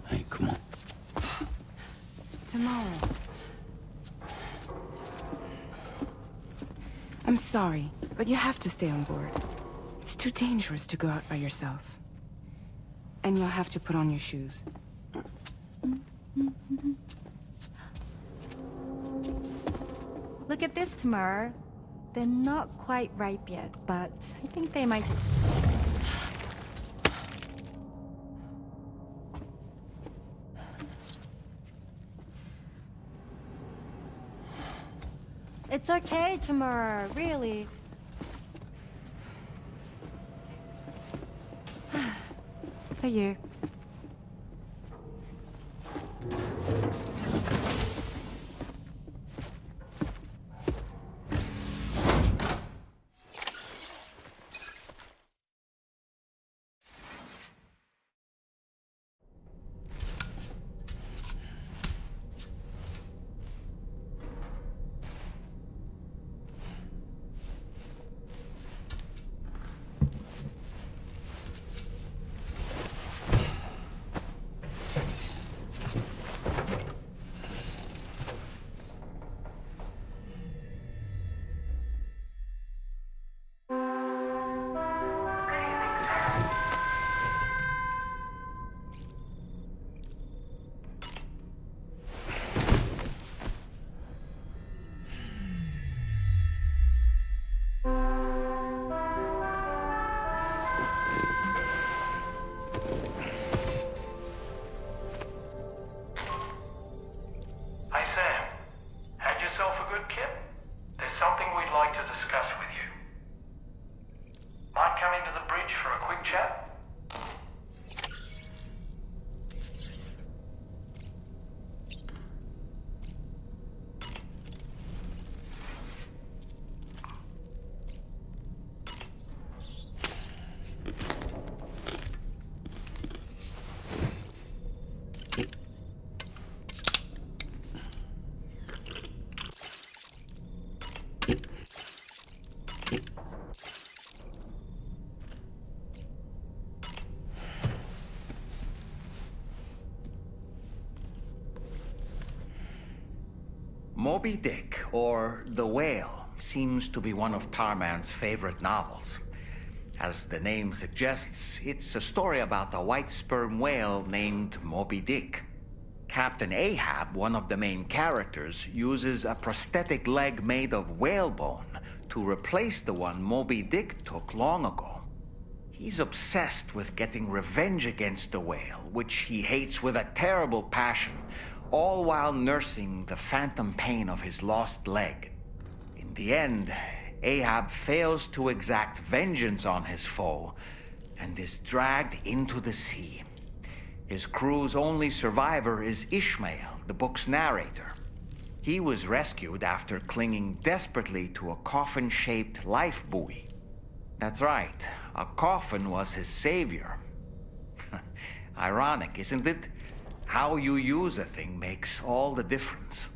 Speaker 4: Hey, come on.
Speaker 1: Tomorrow. I'm sorry, but you have to stay on board. It's too dangerous to go out by yourself. And you'll have to put on your shoes.
Speaker 10: Look at this, Tamar. They're not quite ripe yet, but I think they might... It's okay, Tamar, really. For you.
Speaker 5: Hey Sam, had yourself a good kip? There's something we'd like to discuss with you. Might come into the bridge for a quick chat?
Speaker 2: Moby Dick, or The Whale, seems to be one of Tarman's favorite novels. As the name suggests, it's a story about a white sperm whale named Moby Dick. Captain Ahab, one of the main characters, uses a prosthetic leg made of whalebone to replace the one Moby Dick took long ago. He's obsessed with getting revenge against the whale, which he hates with a terrible passion, all while nursing the phantom pain of his lost leg. In the end, Ahab fails to exact vengeance on his foe and is dragged into the sea. His crew's only survivor is Ishmael, the book's narrator. He was rescued after clinging desperately to a coffin-shaped life buoy. That's right, a coffin was his savior. Ironic, isn't it? How you use a thing makes all the difference.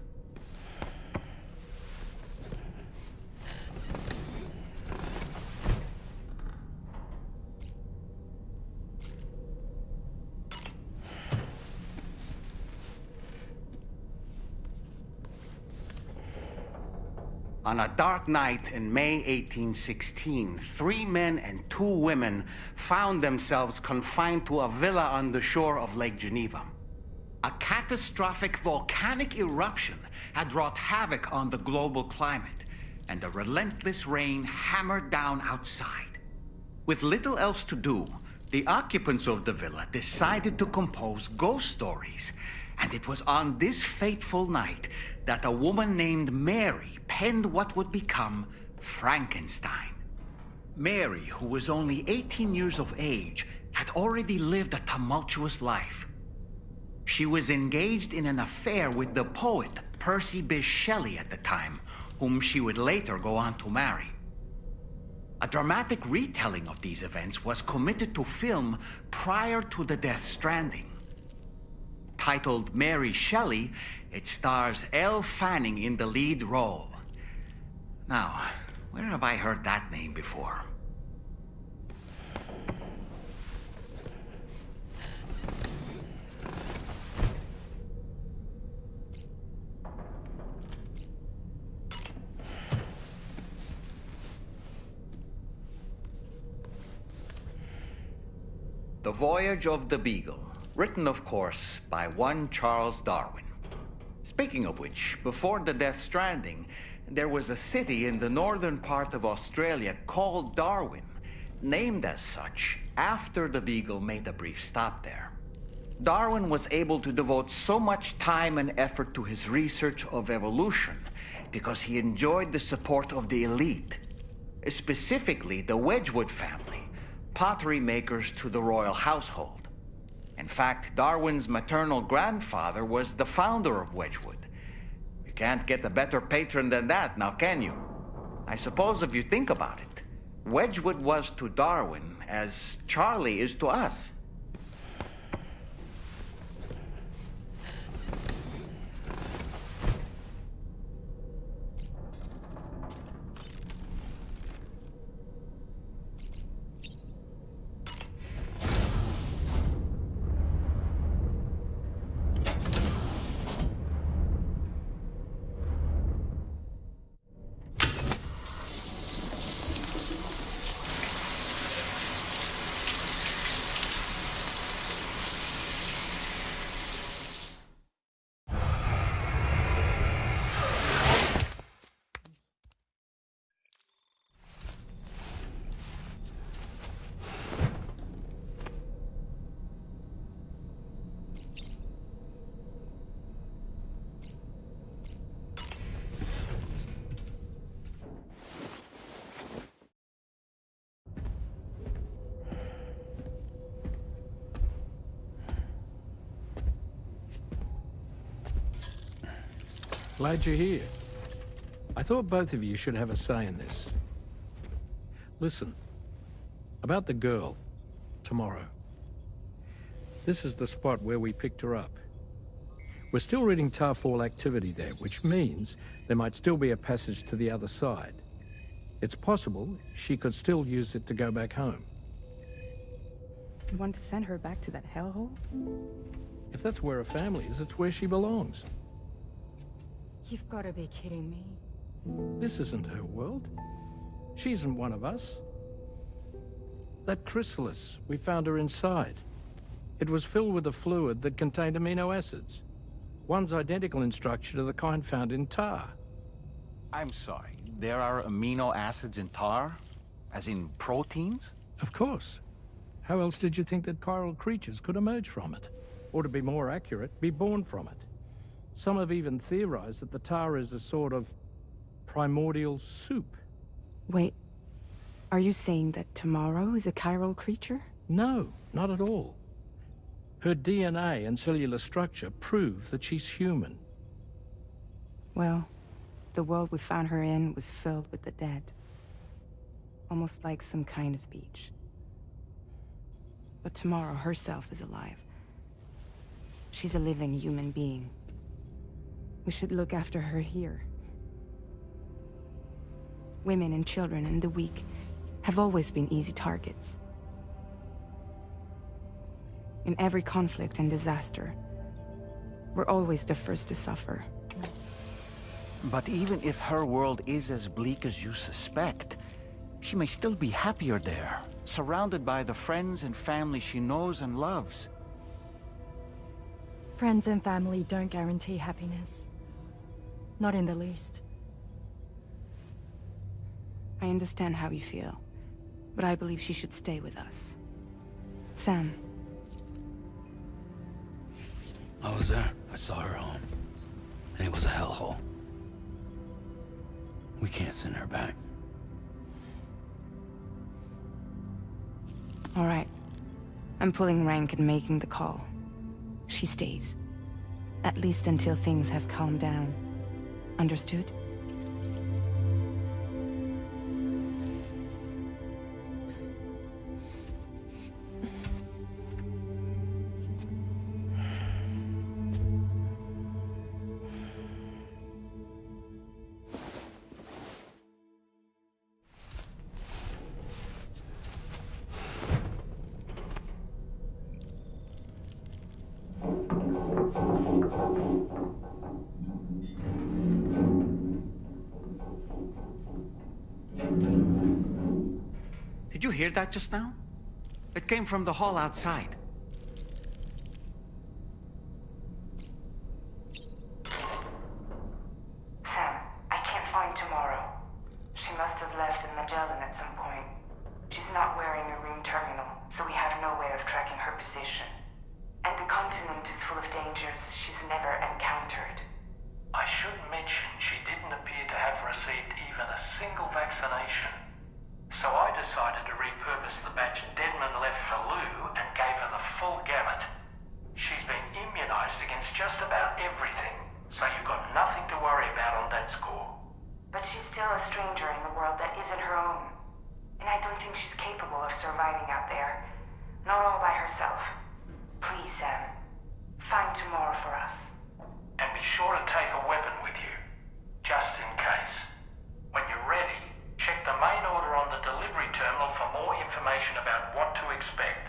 Speaker 2: On a dark night in May 1816, 3 men and 2 women found themselves confined to a villa on the shore of Lake Geneva. A catastrophic volcanic eruption had wrought havoc on the global climate, and a relentless rain hammered down outside. With little else to do, the occupants of the villa decided to compose ghost stories. And it was on this fateful night that a woman named Mary penned what would become Frankenstein. Mary, who was only 18 years of age, had already lived a tumultuous life. She was engaged in an affair with the poet Percy Bysshe Shelley at the time, whom she would later go on to marry. A dramatic retelling of these events was committed to film prior to the Death Stranding. Titled Mary Shelley, it stars Elle Fanning in the lead role. Now, where have I heard that name before? The Voyage of the Beagle. Written, of course, by one Charles Darwin. Speaking of which, before the Death Stranding, there was a city in the northern part of Australia called Darwin, named as such after the Beagle made a brief stop there. Darwin was able to devote so much time and effort to his research of evolution because he enjoyed the support of the elite, specifically the Wedgwood family, pottery makers to the royal household. In fact, Darwin's maternal grandfather was the founder of Wedgwood. You can't get a better patron than that, now can you? I suppose if you think about it, Wedgwood was to Darwin as Charlie is to us.
Speaker 3: Glad you're here. I thought both of you should have a say in this. Listen, about the girl, tomorrow. This is the spot where we picked her up. We're still reading Tarfall activity there, which means there might still be a passage to the other side. It's possible she could still use it to go back home.
Speaker 1: You want to send her back to that hellhole?
Speaker 3: If that's where her family is, it's where she belongs.
Speaker 10: You've got to be kidding me.
Speaker 3: This isn't her world. She isn't one of us. That chrysalis, we found her inside. It was filled with a fluid that contained amino acids. One's identical in structure to the kind found in tar.
Speaker 2: I'm sorry, there are amino acids in tar? As in proteins?
Speaker 3: Of course. How else did you think that chiral creatures could emerge from it? Or to be more accurate, be born from it? Some have even theorized that the tar is a sort of primordial soup.
Speaker 1: Wait, are you saying that tomorrow is a chiral creature?
Speaker 3: No, not at all. Her DNA and cellular structure prove that she's human.
Speaker 1: Well, the world we found her in was filled with the dead. Almost like some kind of beach. But Tomorrow herself is alive. She's a living human being. We should look after her here. Women and children and the weak have always been easy targets. In every conflict and disaster, we're always the first to suffer.
Speaker 2: But even if her world is as bleak as you suspect, she may still be happier there, surrounded by the friends and family she knows and loves.
Speaker 10: Friends and family don't guarantee happiness. Not in the least.
Speaker 1: I understand how you feel, but I believe she should stay with us. Sam.
Speaker 4: I was there. I saw her home. And it was a hellhole. We can't send her back.
Speaker 1: All right. I'm pulling rank and making the call. She stays. At least until things have calmed down. Understood?
Speaker 2: Did you hear that just now? It came from the hall outside.
Speaker 8: Sam, I can't find Tomorrow. She must have left in Magellan at some point. She's not wearing a room terminal, so we have no way of tracking her position. And the continent is full of dangers she's never encountered.
Speaker 5: I should mention she didn't appear to have received even a single vaccination. So I decided to repurpose the batch Denman left for Lou and gave her the full gamut. She's been immunized against just about everything, so you've got nothing to worry about on that score.
Speaker 8: But she's still a stranger in the world that isn't her own. And I don't think she's capable of surviving out there. Not all by herself. Please, Sam. Find Tomorrow for us.
Speaker 5: And be sure to take a weapon with you, just in case. When you're ready, check the main order on the delivery terminal for more information about what to expect.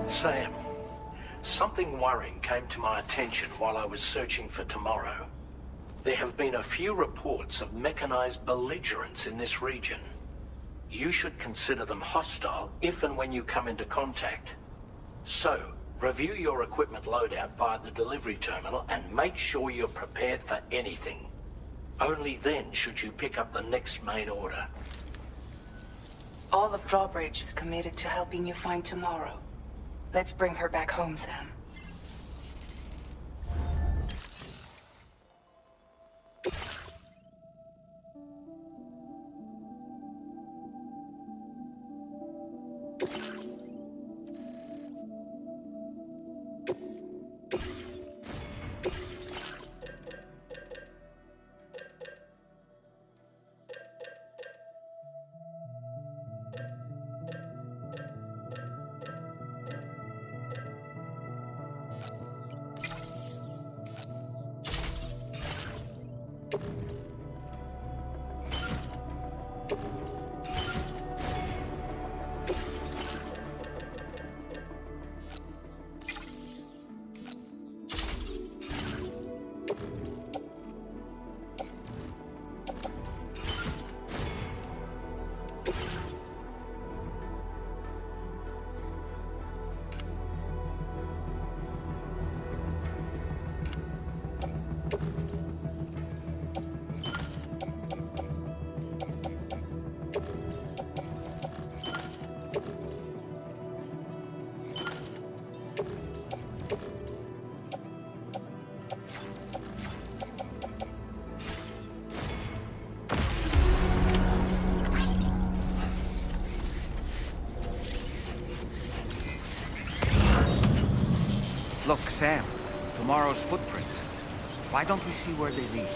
Speaker 5: Sam, something worrying came to my attention while I was searching for Tomorrow. There have been a few reports of mechanized belligerents in this region. You should consider them hostile if and when you come into contact. So, review your equipment loadout via the delivery terminal and make sure you're prepared for anything. Only then should you pick up the next main order.
Speaker 8: All of Drawbridge is committed to helping you find Tomorrow. Let's bring her back home, Sam.
Speaker 2: Look, Sam, tomorrow's footprints. Why don't we see where they lead?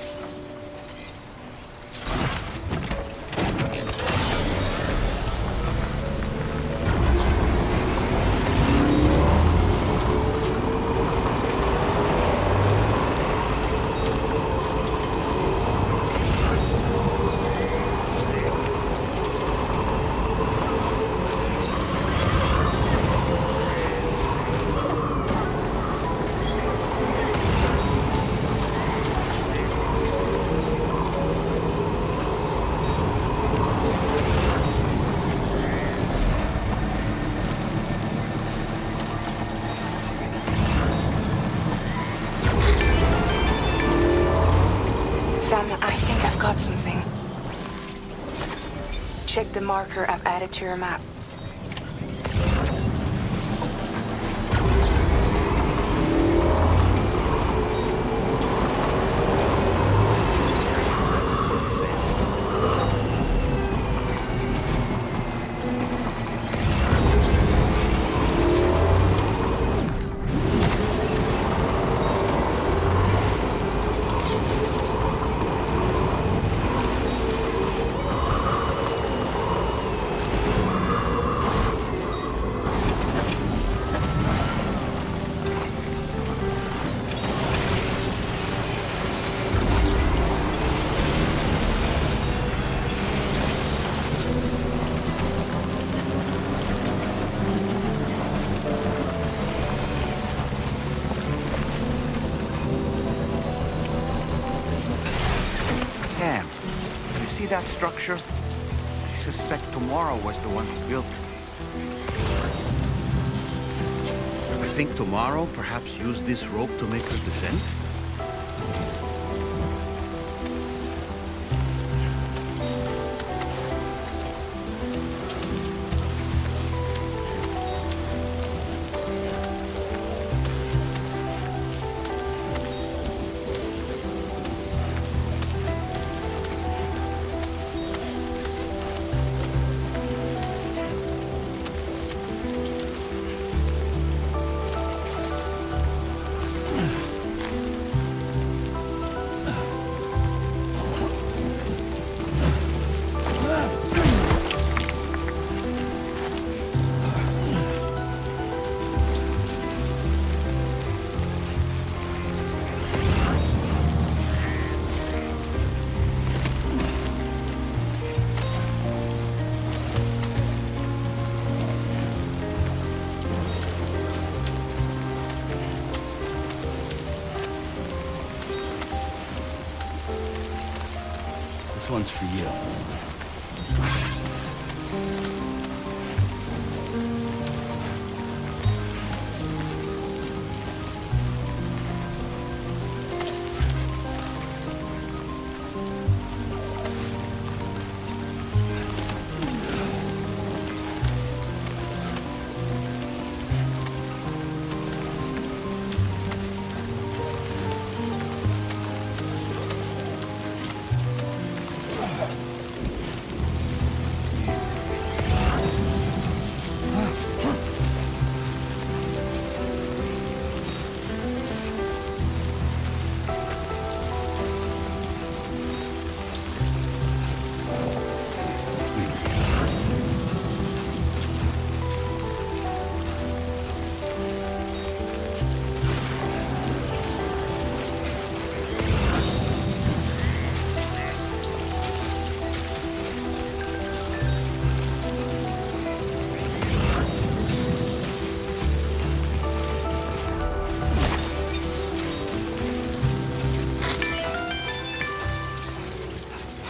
Speaker 8: Sam, I think I've got something. Check the marker I've added to your map.
Speaker 2: Sam, you see that structure? I suspect Tomorrow was the one who built it. I think Tomorrow perhaps used this rope to make her descend?
Speaker 4: This one's for you.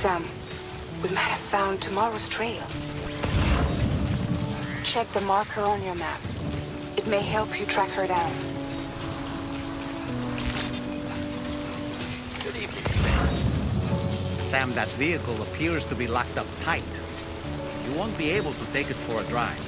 Speaker 8: Sam, we might have found Tomorrow's trail. Check the marker on your map. It may help you track her down.
Speaker 2: Good evening, Sam, that vehicle appears to be locked up tight. You won't be able to take it for a drive.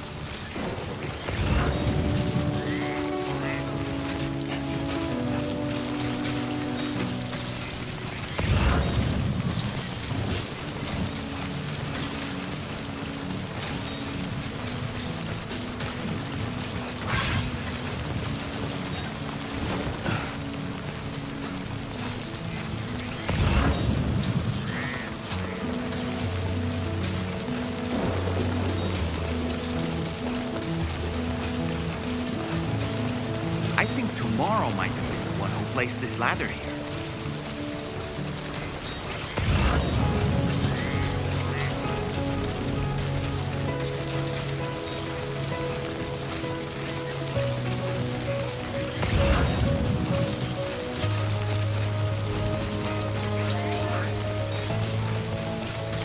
Speaker 2: I think tomorrow might have been the one who placed this ladder here.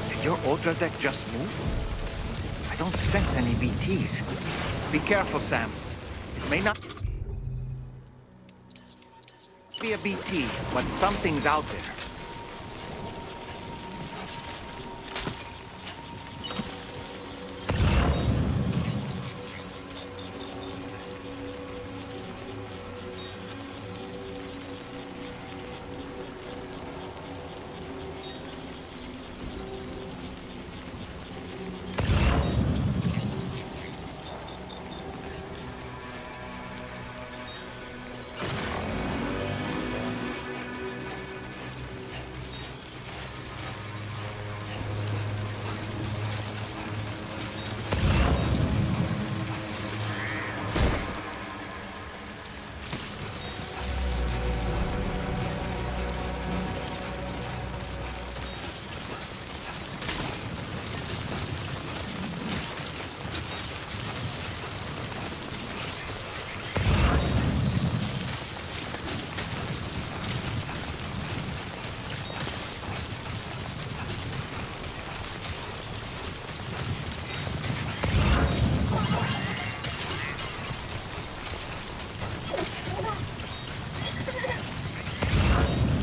Speaker 2: Did your Ultra deck just move? I don't sense any BTs. Be careful, Sam. It may not be a BT, but something's out there.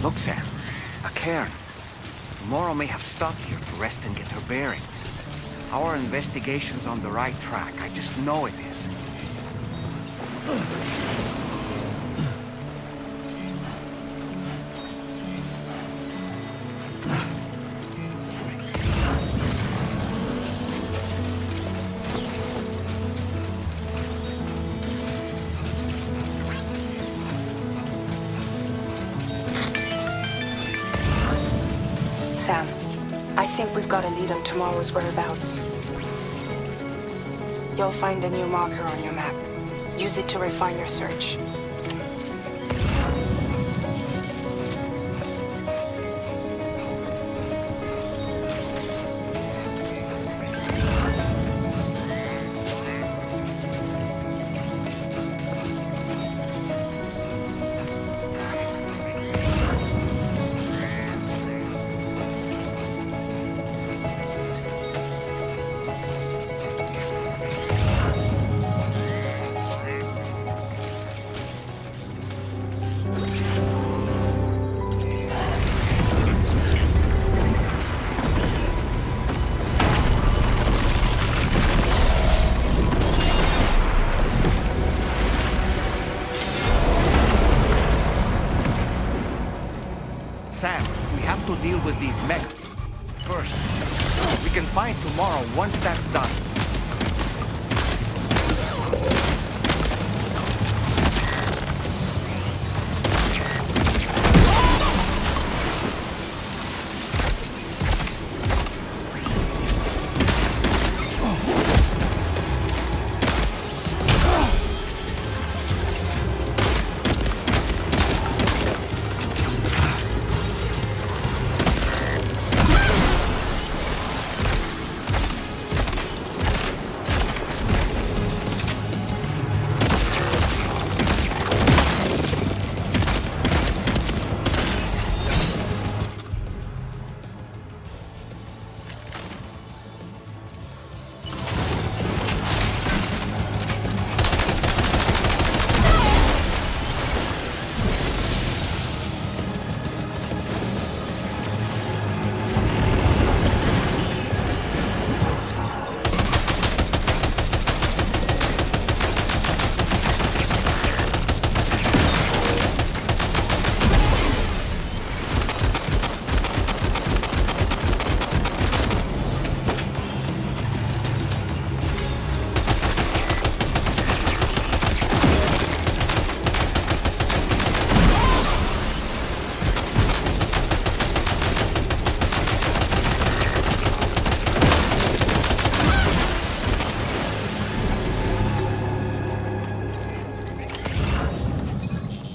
Speaker 2: Look, Sam. A cairn. Tomorrow may have stopped here to rest and get her bearings. Our investigation's on the right track. I just know it is.
Speaker 8: Sam, I think we've got a lead on tomorrow's whereabouts. You'll find a new marker on your map. Use it to refine your search.
Speaker 2: Sam, we have to deal with these mechs first. We can find tomorrow once that's done.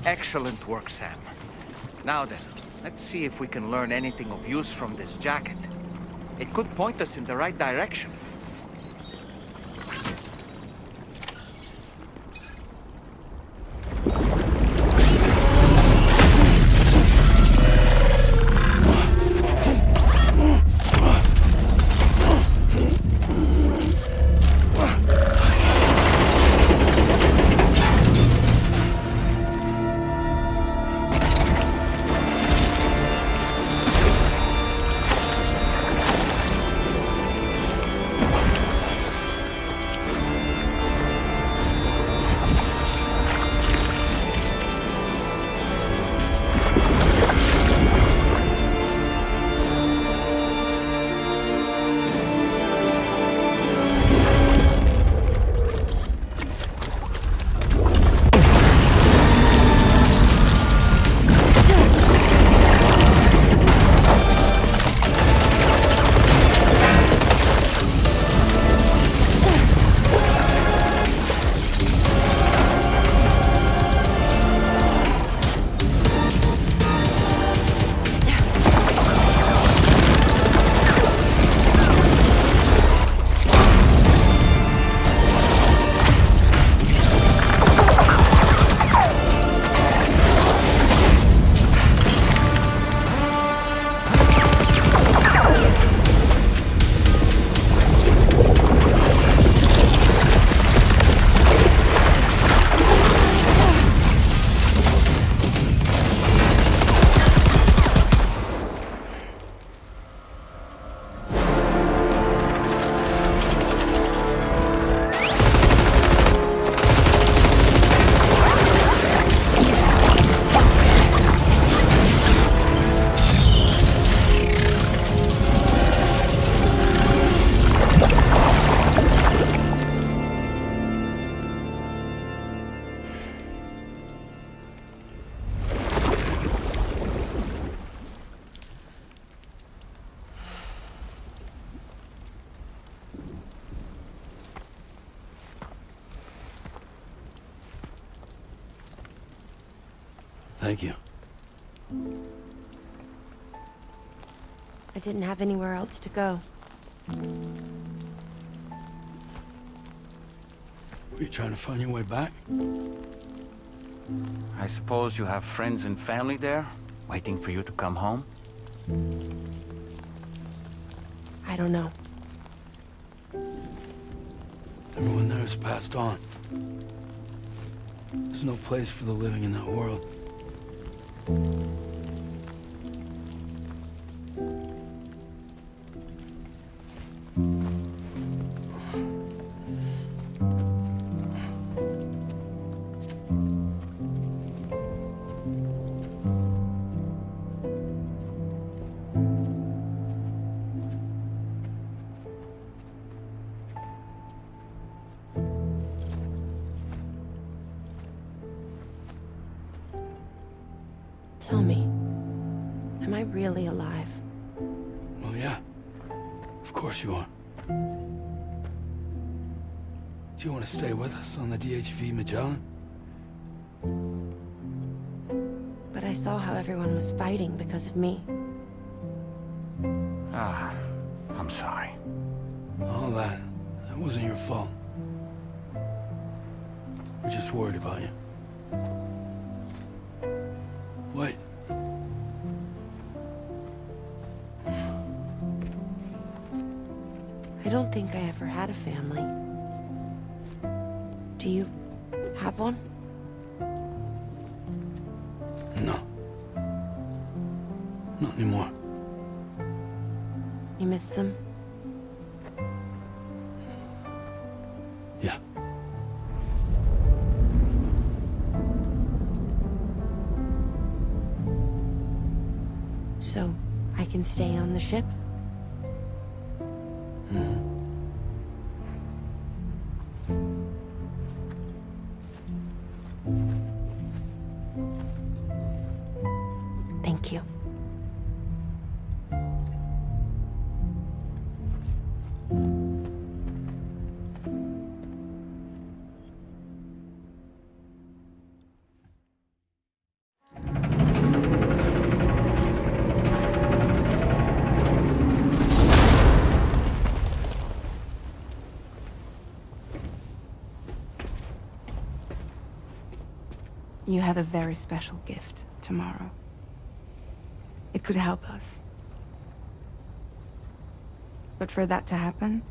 Speaker 2: Excellent work, Sam. Now then, let's see if we can learn anything of use from this jacket. It could point us in the right direction.
Speaker 4: Thank you.
Speaker 13: I didn't have anywhere else to go.
Speaker 4: Were you trying to find your way back?
Speaker 2: I suppose you have friends and family there, waiting for you to come home?
Speaker 13: I don't know.
Speaker 4: Everyone there has passed on. There's no place for the living in that world.
Speaker 13: Tell me, am I really alive?
Speaker 4: Well, yeah. Of course you are. Do you want to stay with us on the DHV Magellan?
Speaker 13: But I saw how everyone was fighting because of me.
Speaker 2: Ah, I'm sorry.
Speaker 4: All that wasn't your fault. We're just worried about you. Wait.
Speaker 13: I don't think I ever had a family. Do you have one?
Speaker 4: No. Not anymore.
Speaker 13: You miss them?
Speaker 4: Yeah.
Speaker 13: So, I can stay on the ship? Thank you.
Speaker 1: You have a very special gift tomorrow. It could help us. But for that to happen,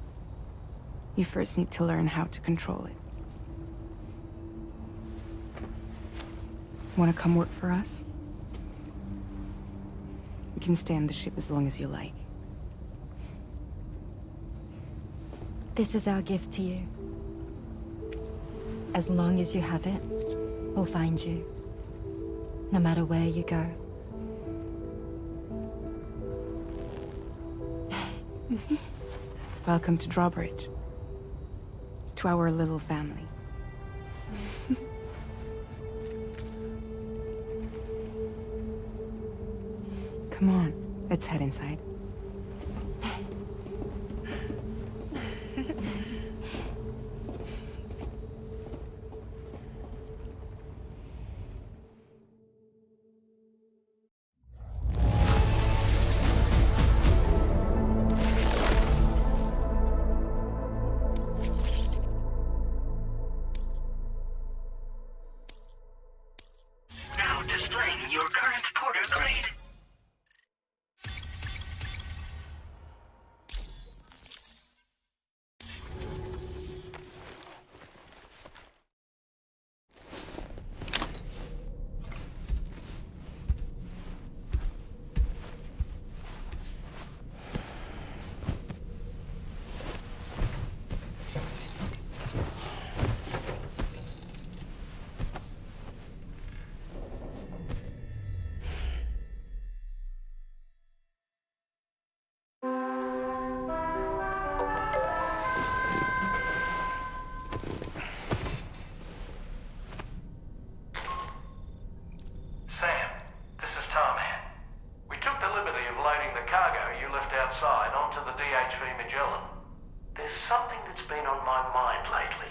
Speaker 1: you first need to learn how to control it. Want to come work for us? You can stay on the ship as long as you like.
Speaker 10: This is our gift to you. As long as you have it, we'll find you. No matter where you go.
Speaker 1: Welcome to Drawbridge. To our little family. Come on, let's head inside.
Speaker 14: Now displaying your current porter grade.
Speaker 5: Sam, this is Nome. We took the liberty of loading the cargo you left outside onto the DHV Magellan. There's something that's been on my mind lately.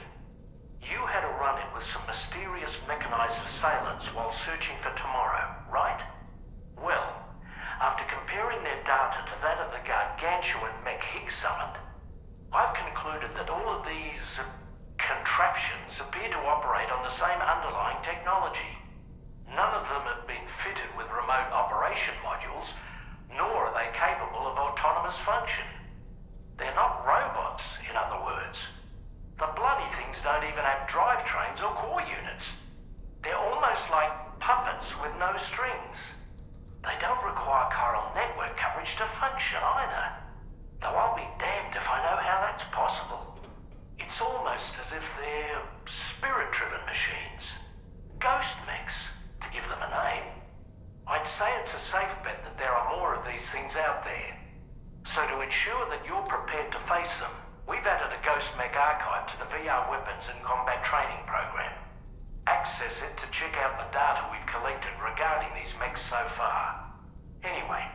Speaker 5: You had a run-in with some mysterious mechanized assailants while searching for tomorrow, right? Well, after comparing their data to that of the gargantuan mech Higgs summoned, I've concluded that all of these contraptions appear to operate on the same underlying technology. None of them have been fitted with remote operation modules, nor are they capable of autonomous function. They're not robots, in other words. The bloody things don't even have drivetrains or core units. They're almost like puppets with no strings. They don't require chiral network coverage to function either. Though I'll be damned if I know how that's possible. It's almost as if they're spirit-driven machines. Ghost mechs, to give them a name. I'd say it's a safe bet that there are more of these things out there. So to ensure that you're prepared to face them, we've added a Ghost Mech archive to the VR Weapons and Combat Training program. Access it to check out the data we've collected regarding these mechs so far. Anyway,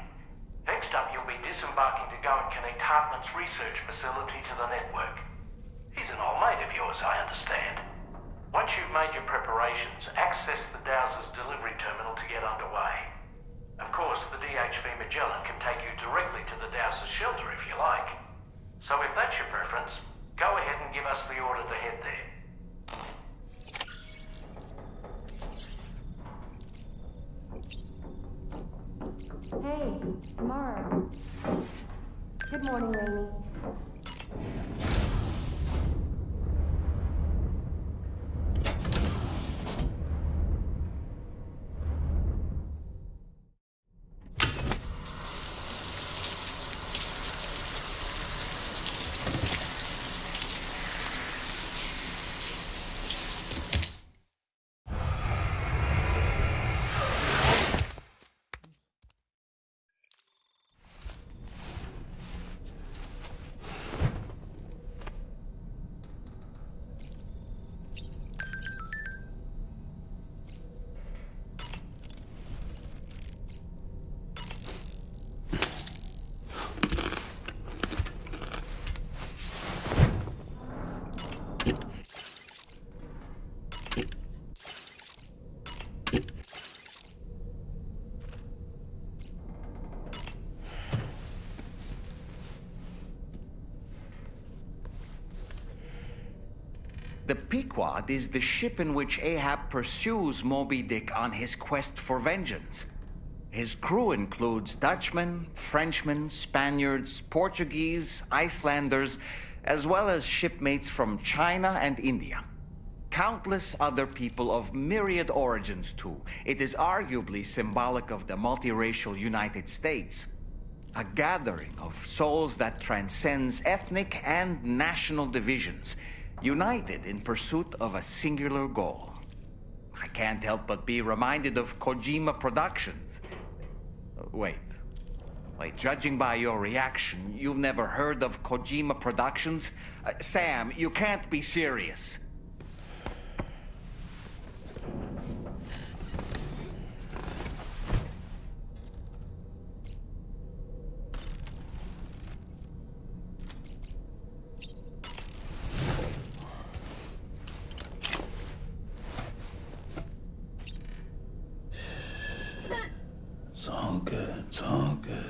Speaker 5: next up you'll be disembarking to go and connect Hartman's research facility to the network. He's an old mate of yours, I understand. Once you've made your preparations, access the Dowser's delivery terminal to get underway. Of course, the DHV Magellan can take you directly to the Dowser's shelter if you like. So if that's your preference, go ahead and give us the order to head there.
Speaker 10: Hey, tomorrow. Good morning, Rainy.
Speaker 2: The Pequod is the ship in which Ahab pursues Moby Dick on his quest for vengeance. His crew includes Dutchmen, Frenchmen, Spaniards, Portuguese, Icelanders, as well as shipmates from China and India. Countless other people of myriad origins, too. It is arguably symbolic of the multiracial United States. A gathering of souls that transcends ethnic and national divisions, united in pursuit of a singular goal. I can't help but be reminded of Kojima Productions. Wait, judging by your reaction, you've never heard of Kojima Productions? Sam, you can't be serious.
Speaker 4: It's all good, it's all good.